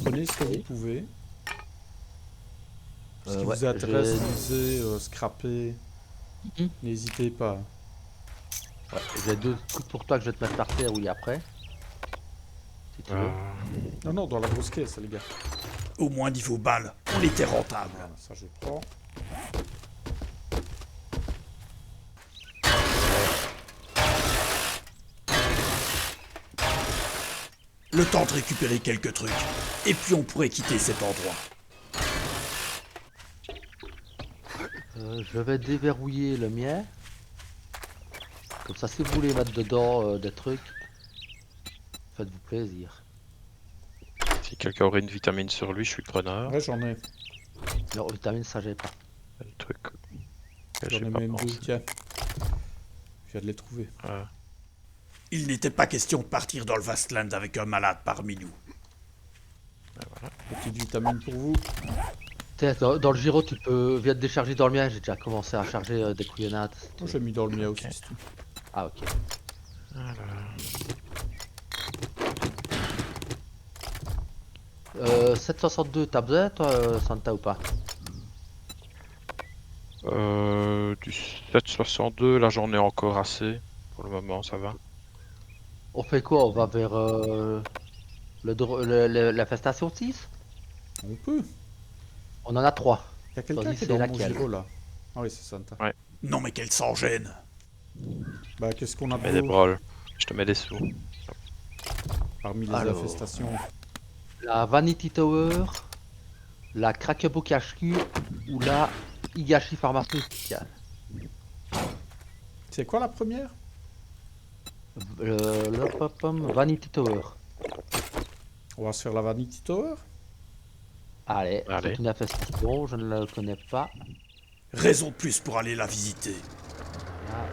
[SPEAKER 3] Prenez ce que vous pouvez. Ce qui
[SPEAKER 2] ouais,
[SPEAKER 3] vous intéresse,
[SPEAKER 2] j'ai-
[SPEAKER 3] lisez, scrappez.
[SPEAKER 2] Mhm.
[SPEAKER 3] N'hésitez pas.
[SPEAKER 2] ouais, j'ai deux trucs pour toi que je vais te mettre par terre, oui, après. Si tu veux.
[SPEAKER 3] Non, non, dans la grosse caisse, les gars.
[SPEAKER 1] Au moins niveau balles, on était rentable.
[SPEAKER 3] Voilà, ça je prends.
[SPEAKER 1] Le temps de récupérer quelques trucs. Et puis on pourrait quitter cet endroit.
[SPEAKER 2] Je vais déverrouiller le mien. Comme ça, si vous voulez mettre dedans des trucs, faites-vous plaisir.
[SPEAKER 4] Si quelqu'un aurait une vitamine sur lui, je suis preneur.
[SPEAKER 3] Ouais, j'en ai.
[SPEAKER 2] Non, vitamine, ça j'ai pas.
[SPEAKER 4] Le truc.
[SPEAKER 3] J'en ai même deux, tiens. Je viens de les trouver.
[SPEAKER 4] Ouais.
[SPEAKER 1] Il n'était pas question de partir dans le Vastland avec un malade parmi nous.
[SPEAKER 3] Petite vitamine pour vous.
[SPEAKER 2] Tiens, dans le gyro, tu peux viens de décharger dans le mien. J'ai déjà commencé à charger des couillonnades.
[SPEAKER 3] Moi j'ai mis dans le mien aussi, c'est tout.
[SPEAKER 2] Ah, ok.
[SPEAKER 4] Alors.
[SPEAKER 2] 762, t'as besoin, toi, Santa, ou pas?
[SPEAKER 4] Du 7,62, là j'en ai encore assez. Pour le moment, ça va.
[SPEAKER 2] On fait quoi? On va vers l'infestation 6?
[SPEAKER 3] On peut.
[SPEAKER 2] On en a 3.
[SPEAKER 3] Il y a quelqu'un qui est
[SPEAKER 2] Choisissez
[SPEAKER 3] dans mon
[SPEAKER 2] laquelle.
[SPEAKER 3] gyro là. Ah oui, c'est Santa.
[SPEAKER 4] Ouais.
[SPEAKER 1] Non mais qu'elle s'en gêne.
[SPEAKER 3] Bah qu'est-ce qu'on a
[SPEAKER 4] Mets des
[SPEAKER 3] beau
[SPEAKER 4] broles. Je te mets des sous.
[SPEAKER 3] parmi les
[SPEAKER 2] Alors.
[SPEAKER 3] infestations?
[SPEAKER 2] La Vanity Tower, la Crackbook HQ ou la Higashi Pharmaceutical.
[SPEAKER 3] C'est quoi la première?
[SPEAKER 2] Vanity Tower.
[SPEAKER 3] On va se faire la Vanity Tower.
[SPEAKER 2] Allez,
[SPEAKER 4] Allez.
[SPEAKER 2] c'est une infestation, je ne la connais pas.
[SPEAKER 1] Raison de plus pour aller la visiter.
[SPEAKER 2] Ah,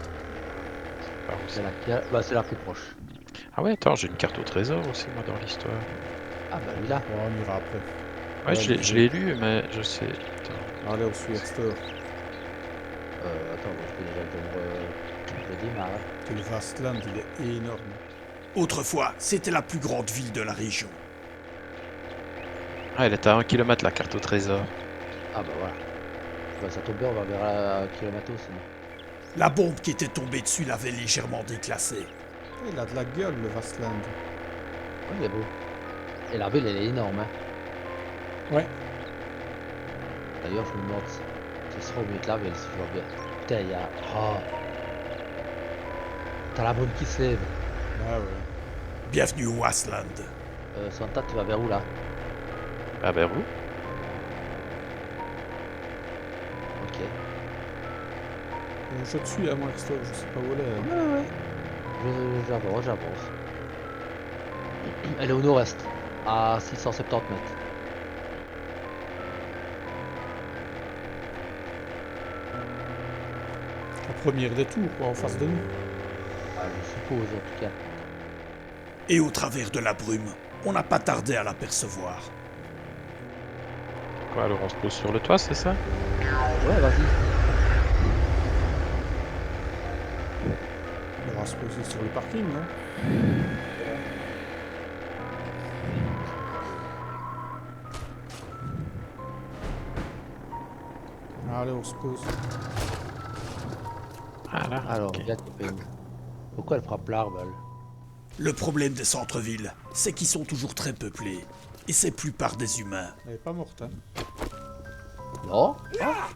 [SPEAKER 4] Par où
[SPEAKER 2] c'est
[SPEAKER 4] c'est
[SPEAKER 2] laquelle? Bah, c'est la plus proche.
[SPEAKER 4] Ah ouais, attends, j'ai une carte au trésor aussi, moi, dans l'histoire.
[SPEAKER 2] Ah bah lui là.
[SPEAKER 3] Ouais, on ira après.
[SPEAKER 4] Ouais,
[SPEAKER 3] Ouais,
[SPEAKER 4] je l'ai lu, mais je sais. Attends.
[SPEAKER 3] Allez, on suit Exter.
[SPEAKER 2] Attends, moi, je peux déjà le démarrer.
[SPEAKER 3] Que le Vastland, il est énorme.
[SPEAKER 1] Autrefois, c'était la plus grande ville de la région.
[SPEAKER 4] Ah, elle est à 1 km la carte au trésor.
[SPEAKER 2] Ah bah voilà. Bah, ça tombe bien, on va vers un kilomètre sinon.
[SPEAKER 1] La bombe qui était tombée dessus l'avait légèrement déclassé.
[SPEAKER 3] Il a de la gueule, le Vastland.
[SPEAKER 2] Ouais, il est beau. Et la ville, elle est énorme. Hein.
[SPEAKER 3] Ouais.
[SPEAKER 2] D'ailleurs, je me demande si ce sera au milieu de la ville, si je vois bien. Putain, il y a... Oh. T'as la brume qui se lève.
[SPEAKER 3] Ah ouais.
[SPEAKER 1] Bienvenue au Wasteland.
[SPEAKER 2] Santa, tu vas vers où là?
[SPEAKER 4] Ah ben où?
[SPEAKER 2] Ok.
[SPEAKER 3] Je te suis, hein, moi, Exter, je sais pas où elle est. Hein.
[SPEAKER 2] Ouais. J'avance. Elle est au nord-est, à 670 mètres.
[SPEAKER 3] La première des tours, quoi, en face de nous.
[SPEAKER 2] Ah, je suppose, en tout cas.
[SPEAKER 1] Et au travers de la brume, on n'a pas tardé à l'apercevoir.
[SPEAKER 4] Quoi, alors on se pose sur le toit, c'est ça?
[SPEAKER 2] Ouais, vas-y.
[SPEAKER 3] On va se poser sur le parking, non? Allez, on se pose.
[SPEAKER 4] Ah là,
[SPEAKER 2] Alors,
[SPEAKER 4] ok.
[SPEAKER 2] bien copine. Pourquoi elle frappe l'arbre, elle?
[SPEAKER 1] Le problème des centres-villes, c'est qu'ils sont toujours très peuplés. Et c'est plus par des humains.
[SPEAKER 3] Elle est pas morte, hein.
[SPEAKER 2] Non? Ah.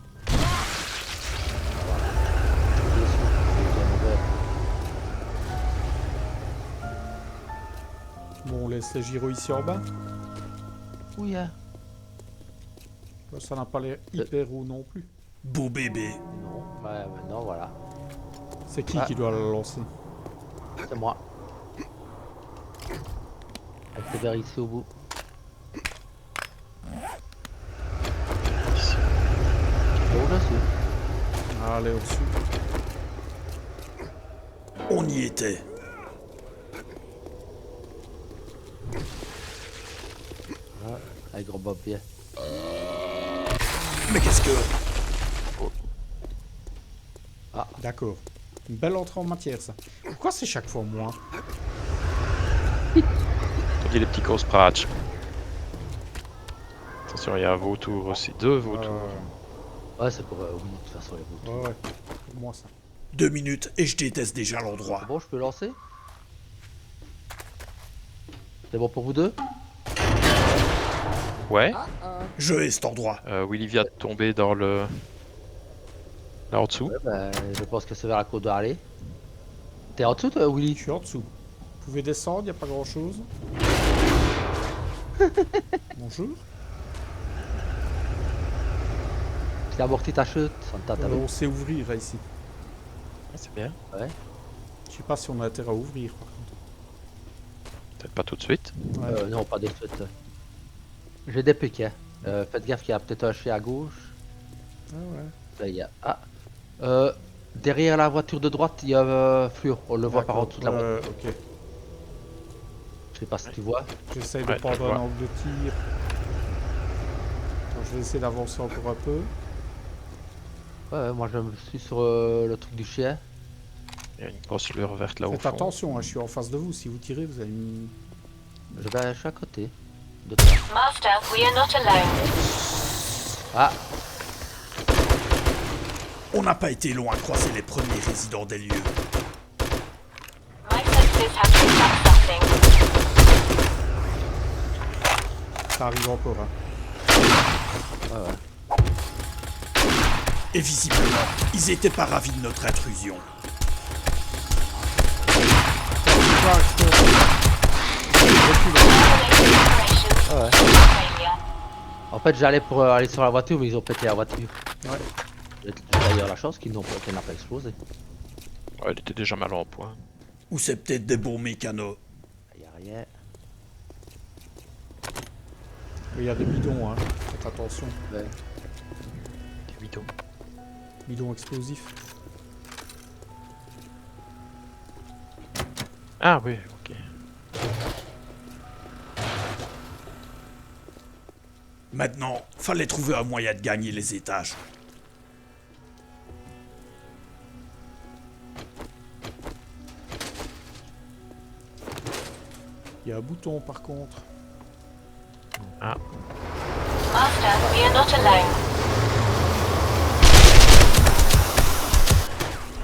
[SPEAKER 3] Bon, on laisse les gyros ici en bas.
[SPEAKER 2] Oui, hein.
[SPEAKER 3] Ça n'a pas l'air hyper roux non plus.
[SPEAKER 1] Beau bébé.
[SPEAKER 2] Non, ouais, maintenant, voilà.
[SPEAKER 3] C'est qui
[SPEAKER 2] Ah.
[SPEAKER 3] qui doit la lancer?
[SPEAKER 2] C'est moi. Elle était vers ici au bout. Bon, dessus.
[SPEAKER 3] Allez, on suit.
[SPEAKER 1] On y était.
[SPEAKER 2] Avec gros Bob bien.
[SPEAKER 1] Mais qu'est-ce que...
[SPEAKER 3] D'accord. Une belle entrée en matière, ça. Pourquoi c'est chaque fois moi?
[SPEAKER 4] On dit les petits grosses pratch. Attention, il y a un vautour aussi. Deux vautours.
[SPEAKER 2] Ouais, c'est pour... oui, de toute façon, les bouts.
[SPEAKER 3] Ouais, ouais. Pour moi, ça.
[SPEAKER 1] 2 minutes et je déteste déjà l'endroit.
[SPEAKER 2] Bon, je peux lancer? C'est bon pour vous deux?
[SPEAKER 4] Ouais.
[SPEAKER 1] Je hais cet endroit.
[SPEAKER 4] Willy vient de tomber dans le... Là en dessous.
[SPEAKER 2] Ouais, bah, je pense que c'est vers la côte de Harley. T'es en dessous, toi,
[SPEAKER 3] Je
[SPEAKER 2] Willy?
[SPEAKER 3] suis en dessous. Vous pouvez descendre, y a pas grand chose. Bonjour.
[SPEAKER 2] Tu as amorti ta chute, Santa Taro.
[SPEAKER 3] On sait ouvrir ici.
[SPEAKER 4] Ah, c'est bien.
[SPEAKER 3] Je sais pas si on a intérêt à ouvrir par contre.
[SPEAKER 4] Peut-être pas tout de suite.
[SPEAKER 3] Ouais.
[SPEAKER 2] Non, pas de suite. J'ai des pics, hein. Faites gaffe qu'il y a peut-être un chien à gauche.
[SPEAKER 3] Ah ouais.
[SPEAKER 2] Là, il y a... Ah derrière la voiture de droite, il y a Fluor. On le voit par en dessous de la voiture.
[SPEAKER 3] Ok.
[SPEAKER 2] Je sais pas si tu vois.
[SPEAKER 3] J'essaye de
[SPEAKER 4] Ouais, je
[SPEAKER 3] prendre un
[SPEAKER 4] vois.
[SPEAKER 3] angle de tir. Attends, je vais essayer d'avancer encore un peu.
[SPEAKER 2] Ouais, moi je me suis sur le truc du chien.
[SPEAKER 4] Il y a une grosse lueur verte là au
[SPEAKER 3] Faites
[SPEAKER 4] fond.
[SPEAKER 3] attention, hein, je suis en face de vous. Si vous tirez, vous allez me...
[SPEAKER 2] Je suis à côté de toi.
[SPEAKER 6] Master, we are not alone.
[SPEAKER 2] Ah,
[SPEAKER 1] On n'a pas été loin de croiser les premiers résidents des lieux.
[SPEAKER 6] My senses have picked up something.
[SPEAKER 3] Ça arrive encore, hein.
[SPEAKER 1] Et visiblement, ils étaient pas ravis de notre intrusion.
[SPEAKER 6] Terminating operations.
[SPEAKER 2] ouais.
[SPEAKER 6] Failure.
[SPEAKER 2] En fait, j'allais pour aller sur la voiture, mais ils ont pété la voiture.
[SPEAKER 3] Ouais.
[SPEAKER 2] J'ai d'ailleurs la chance qu'elle n'a pas explosé.
[SPEAKER 4] Ouais, elle était déjà mal en point.
[SPEAKER 1] Ou c'est peut-être des bons mécanos.
[SPEAKER 2] Il a rien.
[SPEAKER 3] Il y a des bidons, hein. Faites attention.
[SPEAKER 2] Ouais.
[SPEAKER 4] Des bidons.
[SPEAKER 3] Bidons explosifs.
[SPEAKER 4] Ah oui, ok.
[SPEAKER 1] Maintenant, fallait trouver un moyen de gagner les étages.
[SPEAKER 3] Il y a un bouton par contre.
[SPEAKER 6] Master, we are not alone.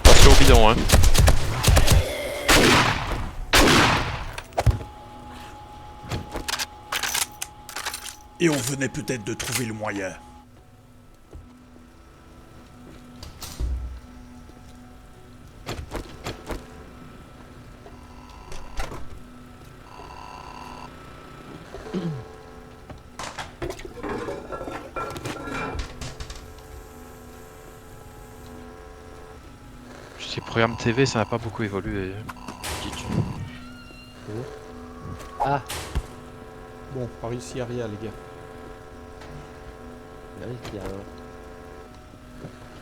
[SPEAKER 4] Attention au bidon, hein.
[SPEAKER 1] Et on venait peut-être de trouver le moyen.
[SPEAKER 4] Je sais, programme TV, ça n'a pas beaucoup évolué. Dis-tu.
[SPEAKER 2] Ah,
[SPEAKER 3] Bon, par ici, à rien, les gars.
[SPEAKER 2] regardez qu'il y a.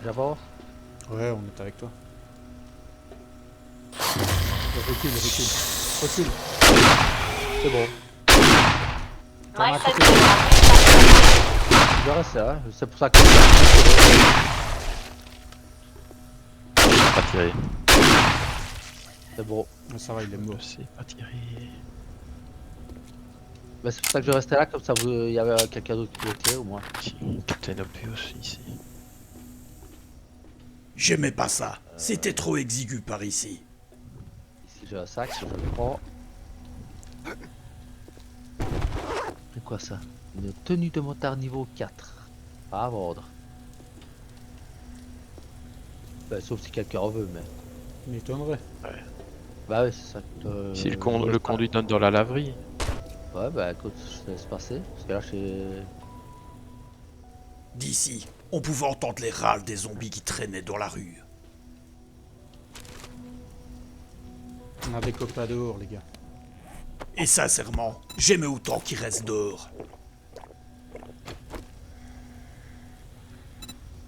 [SPEAKER 2] J'avance.
[SPEAKER 3] Ouais, on est avec toi. Recule, recule. Recule.
[SPEAKER 2] C'est bon.
[SPEAKER 6] My
[SPEAKER 3] à
[SPEAKER 6] senses
[SPEAKER 3] côté.
[SPEAKER 6] have picked up something.
[SPEAKER 2] Je reste là. C'est pour ça que.
[SPEAKER 4] J'ai pas tiré.
[SPEAKER 2] C'est bon.
[SPEAKER 3] Ah, ça va, il est mort.
[SPEAKER 4] Je sais pas tiré.
[SPEAKER 2] Bah, c'est pour ça que je restais là, comme ça il y avait quelqu'un d'autre qui pouvait tirer au moins.
[SPEAKER 4] Si, Captain Obvious ici.
[SPEAKER 1] J'aimais pas ça. C'était trop exigu par ici.
[SPEAKER 2] Ici j'ai un sac, je le prends. C'est quoi ça? Une tenue de motard niveau 4. Pas à vendre. Bah, sauf si quelqu'un en veut, mais.
[SPEAKER 3] M'étonnerait.
[SPEAKER 2] Bah ouais, c'est ça.
[SPEAKER 4] Si le conduit donne dans la laverie.
[SPEAKER 2] Ouais, bah écoute, je te laisse passer. Parce que là, je
[SPEAKER 1] D'ici, on pouvait entendre les râles des zombies qui traînaient dans la rue.
[SPEAKER 3] On a des copains dehors, les gars.
[SPEAKER 1] Et sincèrement, j'aimais autant qu'ils restent dehors.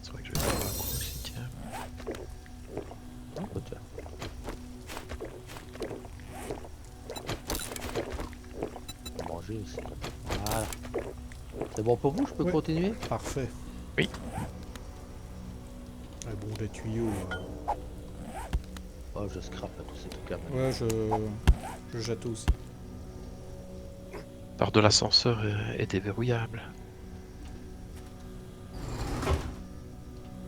[SPEAKER 4] C'est vrai que je vais faire un coup aussi, tiens.
[SPEAKER 2] Écoute, tiens. On va manger aussi. Voilà. C'est bon pour vous, je peux
[SPEAKER 3] Ouais.
[SPEAKER 2] continuer?
[SPEAKER 3] Parfait.
[SPEAKER 4] Oui.
[SPEAKER 3] Ah, bon, les tuyaux.
[SPEAKER 2] Oh, je scrape là, tous ces trucs-là.
[SPEAKER 3] Ouais, je jette aussi.
[SPEAKER 4] Part de l'ascenseur est déverrouillable.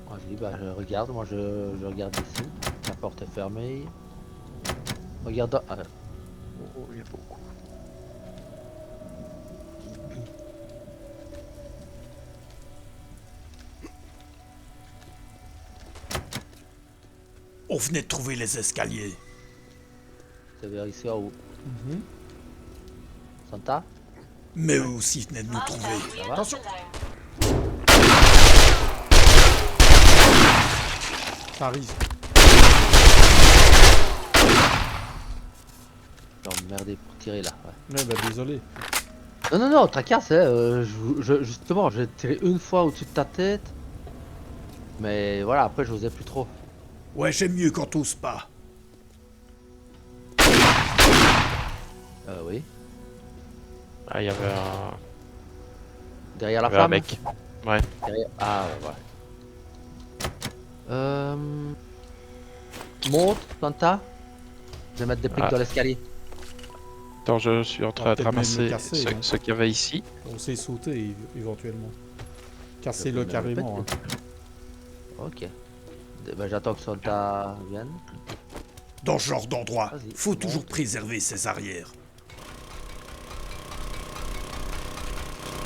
[SPEAKER 2] Moi, je dis, bah, je regarde, moi, je regarde ici. La porte est fermée. Regarde. Ah,
[SPEAKER 4] Oh, il y a beaucoup.
[SPEAKER 1] On venait de trouver les escaliers.
[SPEAKER 2] C'est vers ici en haut.
[SPEAKER 3] Mhm.
[SPEAKER 2] Santa?
[SPEAKER 1] Mais eux aussi venaient de nous trouver.
[SPEAKER 2] Ça va?
[SPEAKER 1] Attention.
[SPEAKER 3] Ça arrive.
[SPEAKER 2] J'ai emmerdé pour tirer là. Ouais.
[SPEAKER 3] Ouais, bah désolé.
[SPEAKER 2] Non, tracasse, hein, justement, j'ai tiré une fois au-dessus de ta tête. Mais voilà, après, j'osais plus trop.
[SPEAKER 1] Ouais, j'aime mieux quand t'oses pas.
[SPEAKER 2] Oui.
[SPEAKER 4] Ah, il y avait un,
[SPEAKER 2] Derrière la
[SPEAKER 4] il y avait un
[SPEAKER 2] femme.
[SPEAKER 4] mec. Ouais.
[SPEAKER 2] Derrière... Ah, ouais, voilà. Monte, Santa. Je vais mettre des pics
[SPEAKER 4] Ah.
[SPEAKER 2] dans l'escalier.
[SPEAKER 4] Attends, je suis en train de
[SPEAKER 3] peut-être même le
[SPEAKER 4] ramasser
[SPEAKER 3] casser, hein.
[SPEAKER 4] ce qu'il y avait ici.
[SPEAKER 3] On sait sauter éventuellement.
[SPEAKER 2] Je
[SPEAKER 3] Casser-le
[SPEAKER 2] peux même
[SPEAKER 3] carrément.
[SPEAKER 2] péter.
[SPEAKER 3] Hein.
[SPEAKER 2] Ok. Ben, j'attends que Santa vienne.
[SPEAKER 1] Dans ce genre d'endroit,
[SPEAKER 2] Vas-y,
[SPEAKER 1] faut
[SPEAKER 2] monte.
[SPEAKER 1] toujours préserver ses arrières.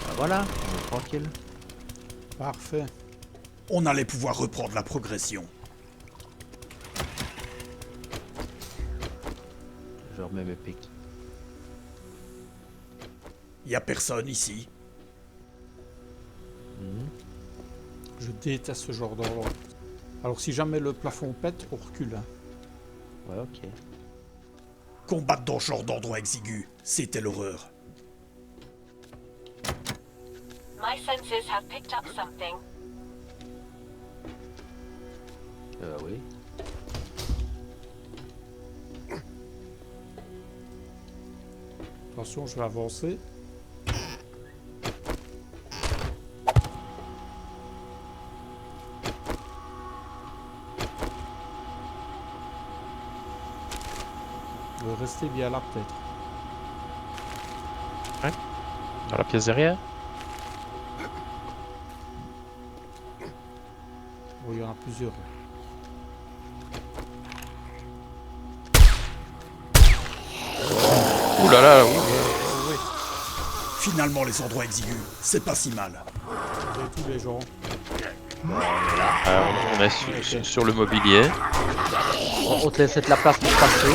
[SPEAKER 2] Ben, voilà, on est tranquille.
[SPEAKER 3] Parfait.
[SPEAKER 1] On allait pouvoir reprendre la progression.
[SPEAKER 2] Je remets mes pics.
[SPEAKER 1] Y a personne ici.
[SPEAKER 2] Mhm.
[SPEAKER 3] Je déteste ce genre d'endroit. Alors si jamais le plafond pète, on recule. Hein.
[SPEAKER 2] Ouais, ok.
[SPEAKER 1] Combattre dans ce genre d'endroit exigu, c'était l'horreur.
[SPEAKER 6] My senses have picked up something.
[SPEAKER 2] Oui.
[SPEAKER 3] Attention, je vais avancer. Je vais rester bien là peut-être.
[SPEAKER 4] Dans la pièce derrière.
[SPEAKER 3] Oui, il y en a plusieurs.
[SPEAKER 4] Ouh là là, oui.
[SPEAKER 1] Finalement, les endroits exigus, c'est pas si mal.
[SPEAKER 3] Vous avez tous les gens.
[SPEAKER 4] On est sur le mobilier.
[SPEAKER 2] On te laisse de la place pour passer.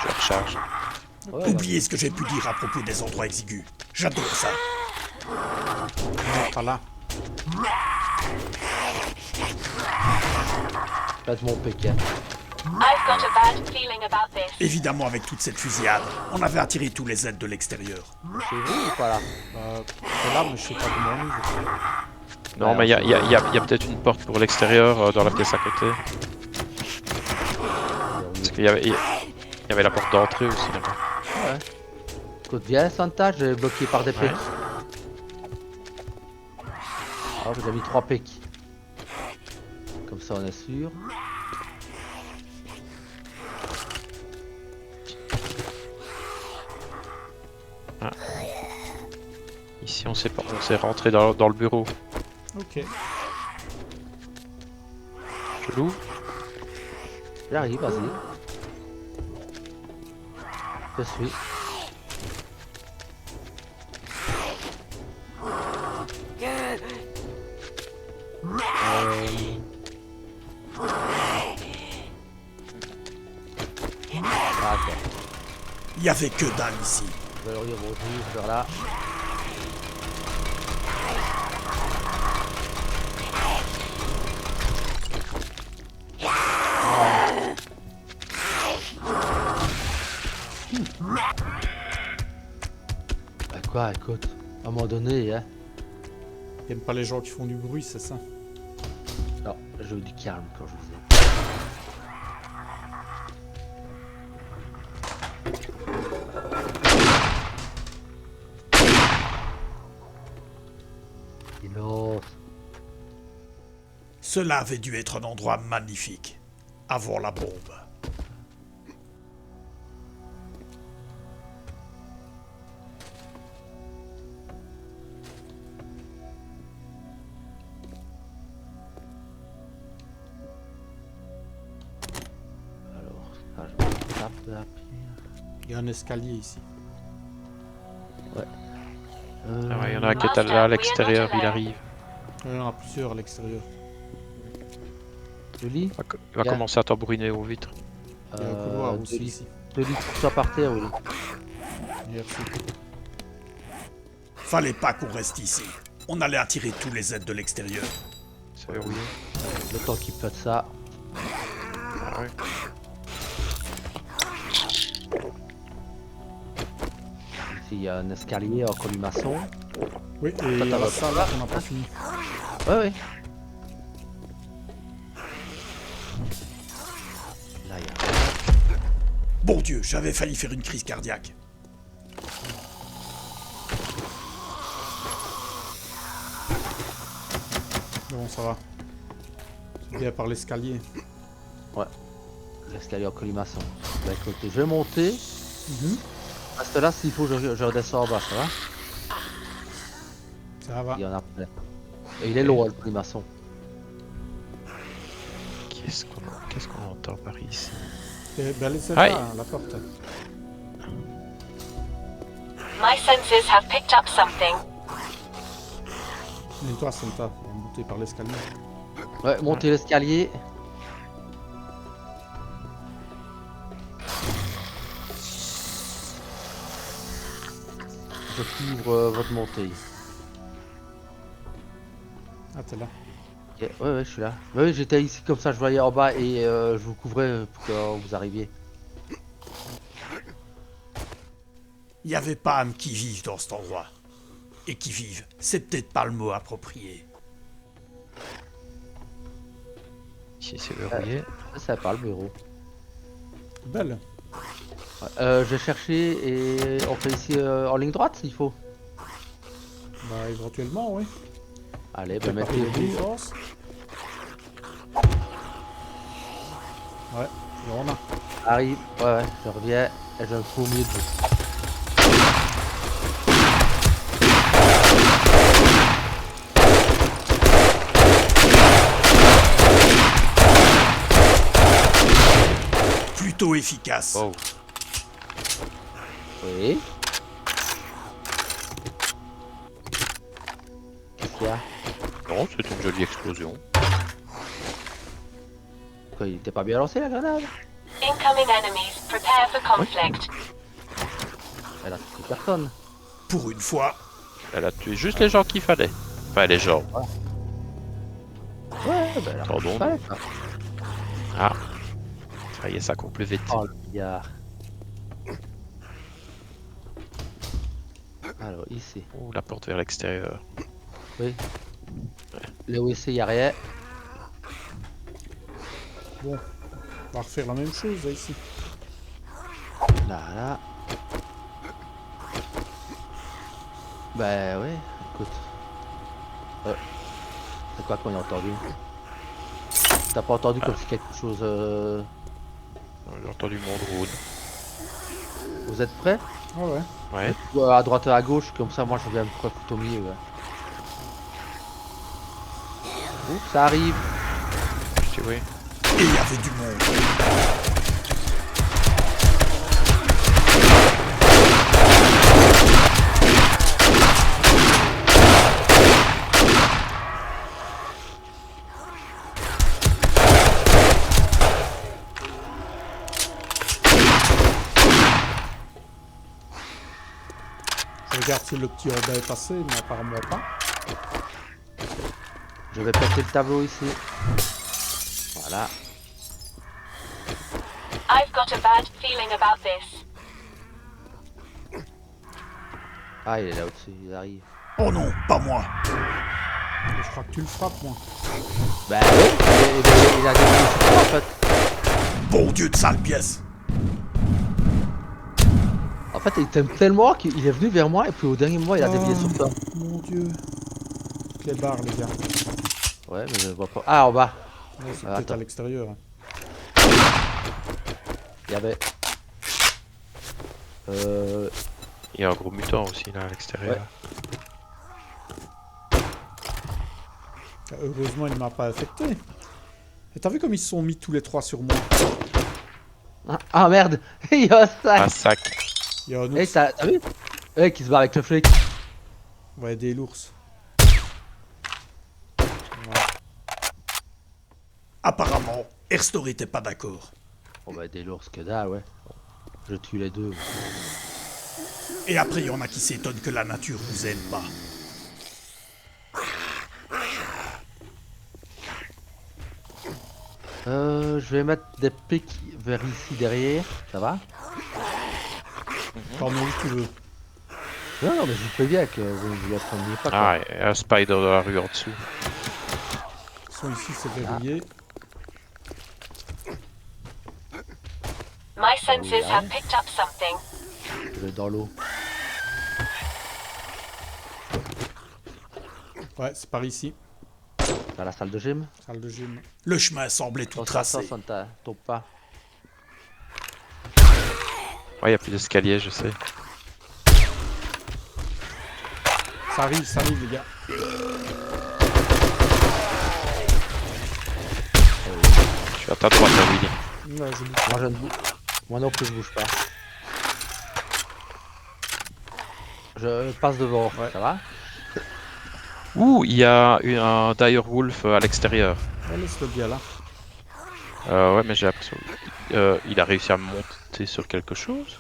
[SPEAKER 4] Je recharge.
[SPEAKER 2] Ouais,
[SPEAKER 1] Oubliez ce que j'ai pu dire à propos des endroits exigus. J'adore ça.
[SPEAKER 3] Non, pas là.
[SPEAKER 2] Faites mon pic, hein.
[SPEAKER 6] I've got a bad feeling about this.
[SPEAKER 1] Évidemment, avec toute cette fusillade, on avait attiré tous les aides de l'extérieur.
[SPEAKER 2] C'est vous ou pas là?
[SPEAKER 3] C'est là, mais je sais pas comment on ouvre.
[SPEAKER 4] Non,
[SPEAKER 2] Ouais,
[SPEAKER 4] mais il y a peut-être une porte pour l'extérieur dans la pièce à côté. Parce qu'il y avait la porte d'entrée aussi là-bas.
[SPEAKER 2] Écoute, viens Santa, j'ai bloqué par des pics.
[SPEAKER 4] Ouais.
[SPEAKER 2] Ah, j'ai mis 3 pics. Comme ça on est sûr.
[SPEAKER 4] Ici, on s'est rentré dans le bureau.
[SPEAKER 3] Ok.
[SPEAKER 4] Je l'ouvre.
[SPEAKER 2] J'arrive, vas-y. Je suis. D'accord.
[SPEAKER 1] Il y avait que dalle ici.
[SPEAKER 2] Je vais leur dire bonjour vers là. Bah quoi, écoute, à un moment donné, hein.
[SPEAKER 3] T'aimes pas les gens qui font du bruit, c'est ça?
[SPEAKER 2] Non, je veux du calme quand je vous ai. Silence.
[SPEAKER 1] Cela avait dû être un endroit magnifique. Avant la bombe.
[SPEAKER 2] tape de la pierre.
[SPEAKER 3] Il y a un escalier ici.
[SPEAKER 4] Ah ouais, il y en a un qui est là à l'extérieur, il arrive.
[SPEAKER 3] Il y en a plusieurs à l'extérieur.
[SPEAKER 2] Le lit.
[SPEAKER 4] Il va commencer à tambouriner aux vitres.
[SPEAKER 3] Il y a un couloir aussi
[SPEAKER 2] Deux lits.
[SPEAKER 3] ici.
[SPEAKER 2] 2 litres tout ça par terre, oui.
[SPEAKER 3] Merci.
[SPEAKER 1] Fallait pas qu'on reste ici. On allait attirer tous les aides de l'extérieur.
[SPEAKER 4] C'est verrouillé.
[SPEAKER 2] Le temps qu'il pète ça.
[SPEAKER 4] Ah ouais.
[SPEAKER 2] Ici, il y a un escalier en colimaçon.
[SPEAKER 3] Oui, et il y a la salle là qu'on n'a pas fini.
[SPEAKER 2] Ouais, ouais. Là, il y a...
[SPEAKER 1] Bon Dieu, j'avais failli faire une crise cardiaque.
[SPEAKER 3] Bon, ça va. C'est bien par l'escalier.
[SPEAKER 2] l'escalier en colimaçon. Bah écoutez, je vais monter. Reste là, s'il faut, je redescends en bas, ça va?
[SPEAKER 3] Ça va.
[SPEAKER 2] Il y en a plein. Et il est loin, le colimaçon.
[SPEAKER 4] Qu'est-ce qu'on entend par ici?
[SPEAKER 3] Et ben, laissez
[SPEAKER 4] Aïe.
[SPEAKER 3] là, la porte.
[SPEAKER 6] My senses have picked up something.
[SPEAKER 3] Et toi, Santa, on va monter par l'escalier.
[SPEAKER 2] Ouais, montez l'escalier. Je couvre votre montée.
[SPEAKER 3] Ah, t'es là.
[SPEAKER 2] Ok, ouais, je suis là. Ouais, j'étais ici comme ça, je voyais en bas et je vous couvrais pour que vous arriviez.
[SPEAKER 1] Il y avait pas âme qui vive dans cet endroit. Et qui vive, c'est peut-être pas le mot approprié.
[SPEAKER 4] Ici c'est verrouillé.
[SPEAKER 2] Ça parle, le bureau.
[SPEAKER 3] Belle.
[SPEAKER 2] Ouais, je vais chercher et on fait ici en ligne droite s'il faut.
[SPEAKER 3] Bah, éventuellement, oui.
[SPEAKER 2] Allez,
[SPEAKER 3] Par
[SPEAKER 2] mettez
[SPEAKER 3] les
[SPEAKER 2] vous.
[SPEAKER 3] défenses. Ouais, et on a.
[SPEAKER 2] Arrive, ouais, je reviens et je me fous au milieu de vous.
[SPEAKER 1] Plutôt efficace.
[SPEAKER 4] Oh,
[SPEAKER 2] Oui. Qu'est-ce qu'il y a?
[SPEAKER 4] non, c'est une jolie explosion.
[SPEAKER 2] Quoi, il était pas bien lancé la grenade?
[SPEAKER 6] Incoming enemies. Prepare for conflict.
[SPEAKER 2] Elle a tué personne.
[SPEAKER 1] Pour une fois,
[SPEAKER 4] Elle a tué juste les gens qu'il fallait. Enfin, les gens.
[SPEAKER 2] Ouais, ben elle a
[SPEAKER 4] Pardon.
[SPEAKER 2] fait pareil, ça.
[SPEAKER 4] Ah. Ça y est, ça court plus vite.
[SPEAKER 2] Oh le billard. Alors ici.
[SPEAKER 4] Oh, la porte vers l'extérieur.
[SPEAKER 2] Oui. Le WC, y a rien.
[SPEAKER 3] Bon, on va refaire la même chose là, ici.
[SPEAKER 2] Là. Ben ouais, écoute. C'est quoi qu'on a entendu? T'as pas entendu comme si quelque chose...
[SPEAKER 4] J'ai entendu mon drone.
[SPEAKER 2] Vous êtes prêts?
[SPEAKER 3] Ah ouais.
[SPEAKER 4] Ouais.
[SPEAKER 2] À droite et à gauche, comme ça moi je viens me foutre au milieu. Ouais. Oups, ça arrive.
[SPEAKER 4] Je dis oui.
[SPEAKER 1] et il y avait du monde.
[SPEAKER 3] Je regarde si le petit Robin est passé, mais apparemment pas.
[SPEAKER 2] Je vais péter le tableau ici. Voilà.
[SPEAKER 6] I've got a bad feeling about this.
[SPEAKER 2] Ah, il est là au-dessus, il arrive.
[SPEAKER 1] Oh non, pas moi.
[SPEAKER 3] Je crois que tu le frappes, moi.
[SPEAKER 2] Bah oui, il a des pieds sur toi, en fait.
[SPEAKER 1] Bon Dieu de sale pièce.
[SPEAKER 2] En fait, il t'aime tellement qu'il est venu vers moi et puis au dernier moment, il a dévié sur toi.
[SPEAKER 3] Mon Dieu. Les barres, les gars.
[SPEAKER 2] Ouais, mais je vois pas. Ah, en bas.
[SPEAKER 3] Ouais, c'est
[SPEAKER 2] Ah,
[SPEAKER 3] peut-être
[SPEAKER 2] attends.
[SPEAKER 3] à l'extérieur.
[SPEAKER 2] Il y avait.
[SPEAKER 4] Il y a un gros mutant aussi là à l'extérieur.
[SPEAKER 3] Heureusement, il ne m'a pas affecté. Et t'as vu comme ils se sont mis tous les trois sur moi?
[SPEAKER 2] Ah merde. Il y a
[SPEAKER 4] Un
[SPEAKER 2] un sac.
[SPEAKER 4] sac.
[SPEAKER 3] Il y a un
[SPEAKER 2] Eh,
[SPEAKER 3] ours.
[SPEAKER 2] t'as vu? Eh, qui se bat avec le flic.
[SPEAKER 3] On va aider l'ours.
[SPEAKER 1] Apparemment, Herstor était pas d'accord.
[SPEAKER 2] On va aider l'ours que dalle, ouais. Je tue les deux.
[SPEAKER 1] Et après, il y en a qui s'étonnent que la nature vous aide pas.
[SPEAKER 2] Je vais mettre des pics vers ici derrière. Ça va?
[SPEAKER 3] T'en mets où tu veux.
[SPEAKER 2] Non, non, mais je vous préviens que vous ne vous attendiez pas. Quoi.
[SPEAKER 4] Ah, et un spider de la rue en dessous.
[SPEAKER 3] Ils sont ici, c'est verrouillé.
[SPEAKER 6] My sensors have picked up something.
[SPEAKER 2] Je vais dans l'eau.
[SPEAKER 3] Ouais, c'est par ici.
[SPEAKER 2] Dans la salle de gym.
[SPEAKER 3] Salle de gym.
[SPEAKER 1] Le chemin semblait tout tracé.
[SPEAKER 2] Attention, Santa, tombe pas.
[SPEAKER 4] Ouais, y a plus d'escalier, je sais.
[SPEAKER 3] Ça arrive les gars.
[SPEAKER 4] Je suis à ta droite, là, Willy.
[SPEAKER 3] Ouais, je bouge.
[SPEAKER 2] Moi, je ne bouge. Moi non plus, je bouge pas. Je passe devant.
[SPEAKER 3] Ouais.
[SPEAKER 2] Ça va?
[SPEAKER 4] Ouh, il y a un direwolf à l'extérieur.
[SPEAKER 3] Ouais, laisse le gars là.
[SPEAKER 4] Ouais, mais j'ai l'impression... il a réussi à monter sur quelque chose.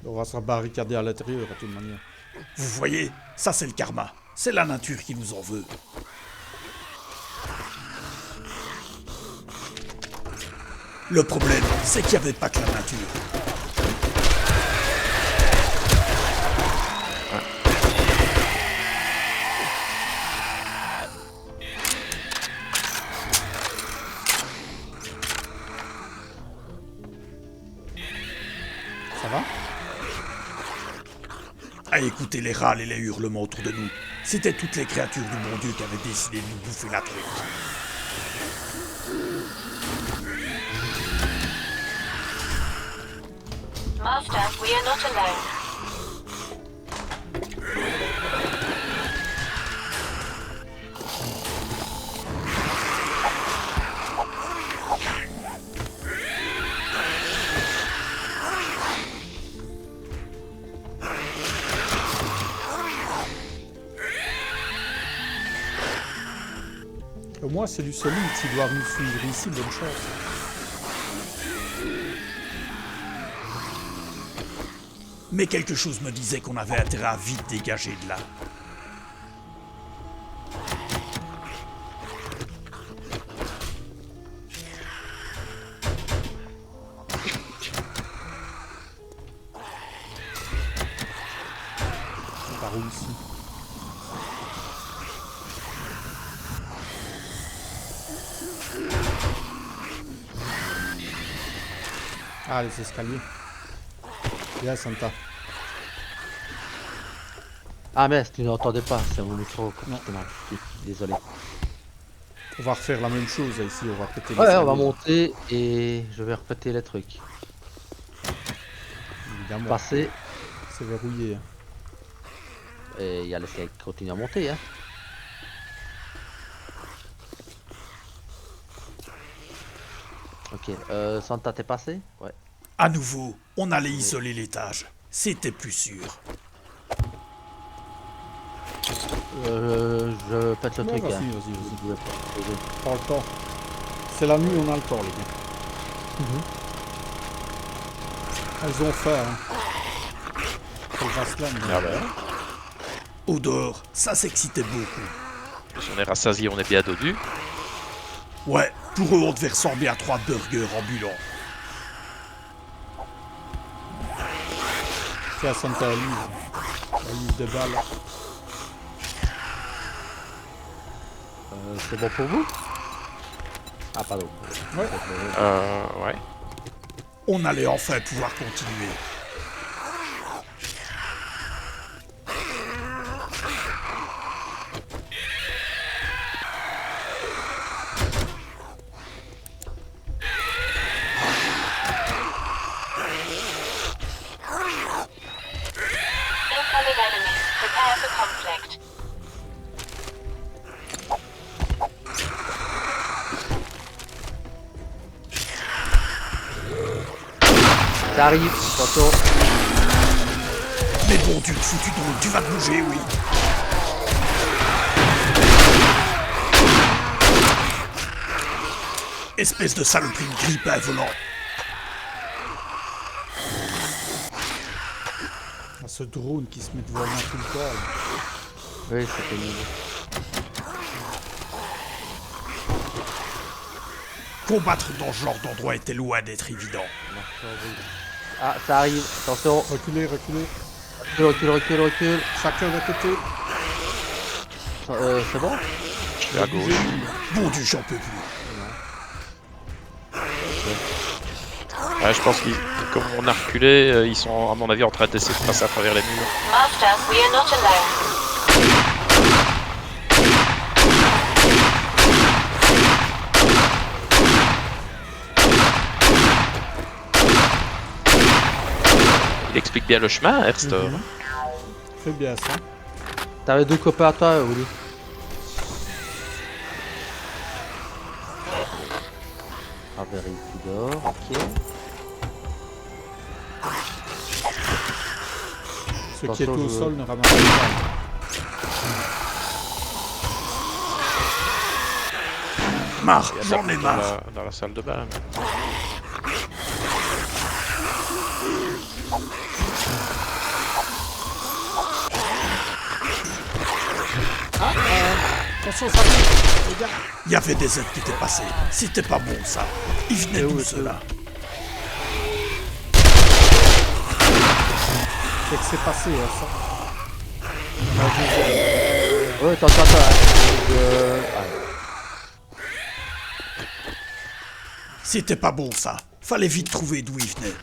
[SPEAKER 3] On va se barricader à l'intérieur, à toute manière.
[SPEAKER 1] Vous voyez, ça c'est le karma. C'est la nature qui nous en veut. Le problème, c'est qu'il n'y avait pas que la nature.
[SPEAKER 3] Ça va?
[SPEAKER 1] À écouter les râles et les hurlements autour de nous, c'était toutes les créatures du bon Dieu qui avaient décidé de nous bouffer la tête.
[SPEAKER 6] Master, we are not alone.
[SPEAKER 3] Au moins, c'est du solide. S'ils doivent nous suivre ici, bonne chance.
[SPEAKER 1] Mais quelque chose me disait qu'on avait intérêt à vite dégager de là.
[SPEAKER 3] C'est par où ici? Ah, les escaliers. Viens, Santa.
[SPEAKER 2] Ah, mais tu n'entendais pas. C'est mon micro.
[SPEAKER 3] Non.
[SPEAKER 2] Désolé.
[SPEAKER 3] On va refaire la même chose ici. On va péter les
[SPEAKER 2] Ouais, on va
[SPEAKER 3] escaliers.
[SPEAKER 2] monter et je vais répéter les trucs.
[SPEAKER 3] Évidemment.
[SPEAKER 2] Passer.
[SPEAKER 3] C'est verrouillé.
[SPEAKER 2] Et il y a l'escalier qui continue à monter. Hein. Ok. Santa, t'es passé? Ouais.
[SPEAKER 1] À nouveau, on allait isoler l'étage. C'était plus sûr.
[SPEAKER 2] Je pète le
[SPEAKER 3] Ouais,
[SPEAKER 2] truc.
[SPEAKER 3] vas-y,
[SPEAKER 2] hein.
[SPEAKER 3] vas-y,
[SPEAKER 2] Vous
[SPEAKER 3] vas-y.
[SPEAKER 2] pouvez pas.
[SPEAKER 3] Prends le temps. C'est la nuit, on a le temps, les gars. Elles ont faim, hein. Elles va se plaindre.
[SPEAKER 4] Ah ouais.
[SPEAKER 1] Au dehors, ça s'excitait beaucoup.
[SPEAKER 4] Si on est rassasié, on est bien dodu.
[SPEAKER 1] Ouais, pour eux, on devait ressembler à 3 burgers ambulants.
[SPEAKER 3] Tiens, Santa, un livre. Un livre de balles.
[SPEAKER 2] C'est bon pour vous? Ah, pardon.
[SPEAKER 3] Ouais.
[SPEAKER 4] Ouais.
[SPEAKER 1] On allait enfin pouvoir continuer.
[SPEAKER 6] Incoming enemies. Prepare for conflict.
[SPEAKER 2] Ça arrive, attention.
[SPEAKER 1] Mais bon, tu te foutu donc, tu vas te bouger, oui. Espèce de saloperie de grippin volant.
[SPEAKER 3] Ah, ce drone qui se met devant moi tout le temps. là.
[SPEAKER 2] Oui, c'est pénible.
[SPEAKER 1] Combattre dans ce genre d'endroit était loin d'être évident.
[SPEAKER 2] Ah, ça arrive, attention.
[SPEAKER 3] Reculez, reculez.
[SPEAKER 2] Recule.
[SPEAKER 3] Chacun d'un côté.
[SPEAKER 2] C'est bon?
[SPEAKER 4] Je suis à gauche.
[SPEAKER 1] Bon Dieu, j'en peux plus.
[SPEAKER 4] Ouais, je pense que comme on a reculé, ils sont à mon avis en train d'essayer de passer à travers les murs.
[SPEAKER 6] Master, we are not alone.
[SPEAKER 4] Il explique bien le chemin, Herstor.
[SPEAKER 3] Fais bien ça.
[SPEAKER 2] T'avais 2 copains à toi, Willy. Avery qui dort, ok.
[SPEAKER 3] Ce qui est
[SPEAKER 2] Attention,
[SPEAKER 3] au
[SPEAKER 2] je-
[SPEAKER 3] sol ne ramasse pas.
[SPEAKER 1] Marre,
[SPEAKER 4] Il y a
[SPEAKER 1] j'en ai
[SPEAKER 4] personne
[SPEAKER 1] marre.
[SPEAKER 4] dans la salle de bain.
[SPEAKER 3] Attention, ça arrive, les gars.
[SPEAKER 1] Il y avait des aides qui étaient passées. C'était pas bon, ça. Ils venaient d'où, ceux-là?
[SPEAKER 3] C'est que c'est passé, hein, ça.
[SPEAKER 2] Ouais, attends.
[SPEAKER 1] C'était pas bon, ça. Fallait vite trouver d'où ils venaient.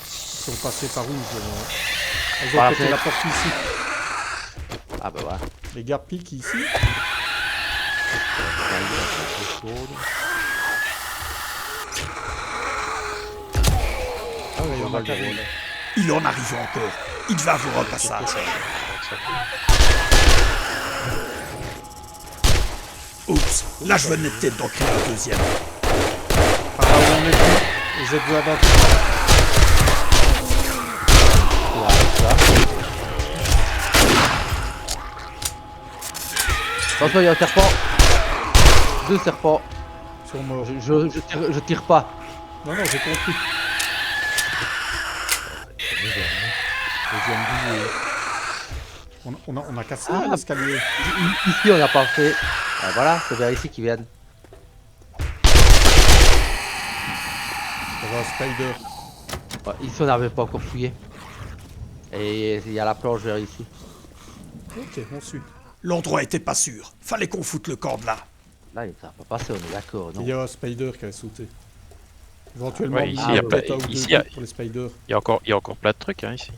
[SPEAKER 3] Ils sont passés par où Ils ont
[SPEAKER 2] Voilà,
[SPEAKER 3] pété
[SPEAKER 2] c'est-
[SPEAKER 3] la porte ici.
[SPEAKER 2] Ah bah voilà.
[SPEAKER 3] Les gars piquent ici. Ah ouais, il y en a qui arrivent.
[SPEAKER 1] Il en arrivait encore. Il devait avoir un passage. Oups, là je venais peut-être d'en créer un deuxième.
[SPEAKER 3] Par là où on est plus, les êtes là-bas.
[SPEAKER 2] Attention, il y a un serpent. 2 serpents.
[SPEAKER 3] Ils sont morts.
[SPEAKER 2] Je tire pas.
[SPEAKER 3] Non, j'ai compris. Deuxième bouée. On a cassé
[SPEAKER 2] Ah.
[SPEAKER 3] l'escalier.
[SPEAKER 2] Ici, on a pas fait. Ah, voilà, c'est vers ici qu'ils viennent.
[SPEAKER 3] Ça va, Spider.
[SPEAKER 2] Ouais, ici, on n'avait pas encore fouillé. Et il y a la planche vers ici.
[SPEAKER 3] Ok, on suit.
[SPEAKER 1] L'endroit était pas sûr. Fallait qu'on foute le camp de là.
[SPEAKER 2] Là, ça va pas passer, on est d'accord, non?
[SPEAKER 3] Il y a un Spider qui a sauté. Éventuellement,
[SPEAKER 4] Ouais, ici,
[SPEAKER 3] il y a
[SPEAKER 2] ouais.
[SPEAKER 3] peut-être un ou
[SPEAKER 4] Ici,
[SPEAKER 3] deux
[SPEAKER 4] il y a-
[SPEAKER 3] pour les Spiders.
[SPEAKER 4] Il y a encore plein de trucs ici.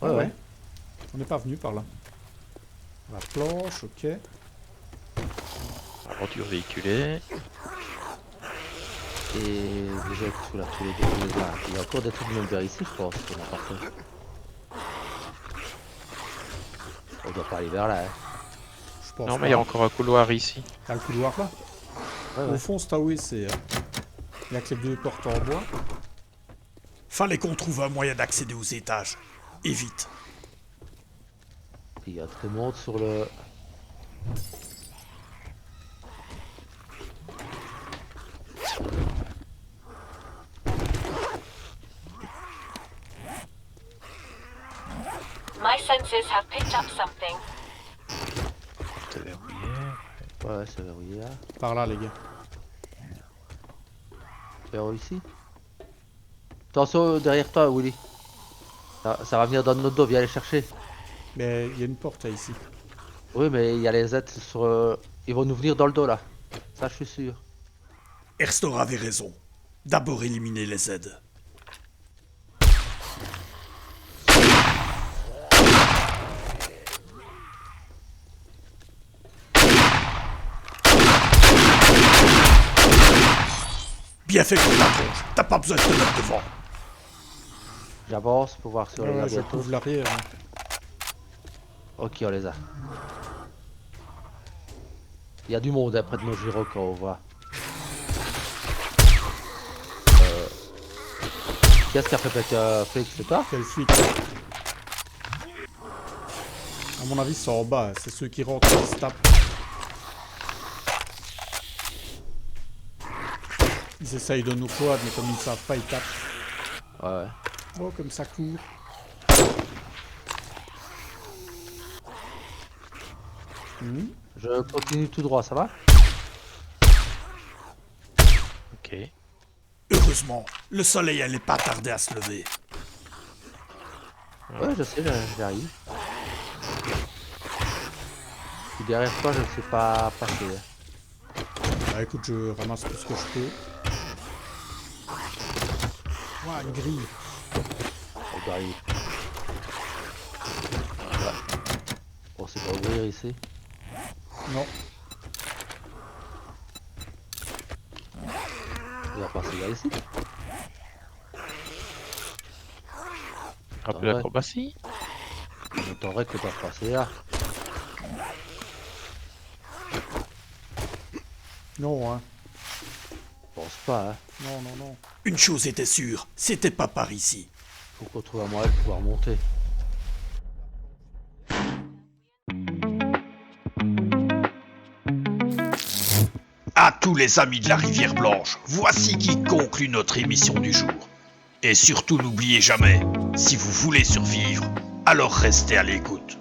[SPEAKER 2] Ouais.
[SPEAKER 3] On n'est pas venu par là. La planche, ok.
[SPEAKER 4] Aventure véhiculée.
[SPEAKER 2] Et vous êtes sous la tous les deux. Il y a encore des trucs même vers ici, je pense, qu'on a pas fait. On doit pas aller vers là, hein.
[SPEAKER 3] Je pense
[SPEAKER 4] Non,
[SPEAKER 3] pas.
[SPEAKER 4] mais il y a encore un couloir ici.
[SPEAKER 3] T'as le couloir là.
[SPEAKER 2] Ouais.
[SPEAKER 3] Au fond, c'est à où c'est. Il y a que les deux portes en bois.
[SPEAKER 1] Fallait qu'on trouve un moyen d'accéder aux étages. Et vite.
[SPEAKER 2] Il y a tout le monde sur le...
[SPEAKER 6] My senses have picked up something.
[SPEAKER 4] C'est verrouillé.
[SPEAKER 2] Ouais, c'est verrouillé là.
[SPEAKER 3] Par là, les gars.
[SPEAKER 2] Vers ici. Attention derrière toi, Willy. Ça va venir dans notre dos, viens les chercher.
[SPEAKER 3] Mais il y a une porte là, ici.
[SPEAKER 2] Oui, mais il y a les aides sur... Ils vont nous venir dans le dos là. Ça, je suis sûr.
[SPEAKER 1] Erstor avait raison. D'abord éliminer les aides. Bien fait pour la tronche. T'as pas besoin de te mettre devant.
[SPEAKER 2] J'avance pour voir si on les a
[SPEAKER 3] Ouais, je
[SPEAKER 2] bientôt.
[SPEAKER 3] couvre l'arrière. hein.
[SPEAKER 2] Ok, on les a. Il y a du monde hein, près de nos gyros quand on voit. Qu'est-ce qu'a fait Félix, c'est toi?
[SPEAKER 3] Quelle fuite. À mon avis, c'est en bas. C'est ceux qui rentrent qui se tapent. Ils essayent de nous quad, mais comme ils ne savent pas, ils tapent.
[SPEAKER 2] Ouais.
[SPEAKER 3] Oh, comme ça court.
[SPEAKER 2] Je continue tout droit, ça va?
[SPEAKER 4] Ok.
[SPEAKER 1] Heureusement, le soleil allait pas tarder à se lever.
[SPEAKER 2] Ouais, je sais, j'arrive. Je suis derrière toi, je ne sais pas passer.
[SPEAKER 3] Bah écoute, je ramasse tout ce que je peux. Ouah, une grille.
[SPEAKER 2] On arrive. Ouais. On sait pas ouvrir ici.
[SPEAKER 3] Non.
[SPEAKER 2] Il va passer là ici.
[SPEAKER 4] Un peu
[SPEAKER 2] Ouais.
[SPEAKER 4] d'acrobatie.
[SPEAKER 2] On attendrait que tu dois passer là.
[SPEAKER 3] Non, hein.
[SPEAKER 2] Je pense pas, hein.
[SPEAKER 3] Non, non, non.
[SPEAKER 1] Une chose était sûre, c'était pas par ici.
[SPEAKER 2] Faut qu'on trouve un moyen de pouvoir monter.
[SPEAKER 1] À tous les amis de la Rivière Blanche, voici qui conclut notre émission du jour. Et surtout n'oubliez jamais, si vous voulez survivre, alors restez à l'écoute.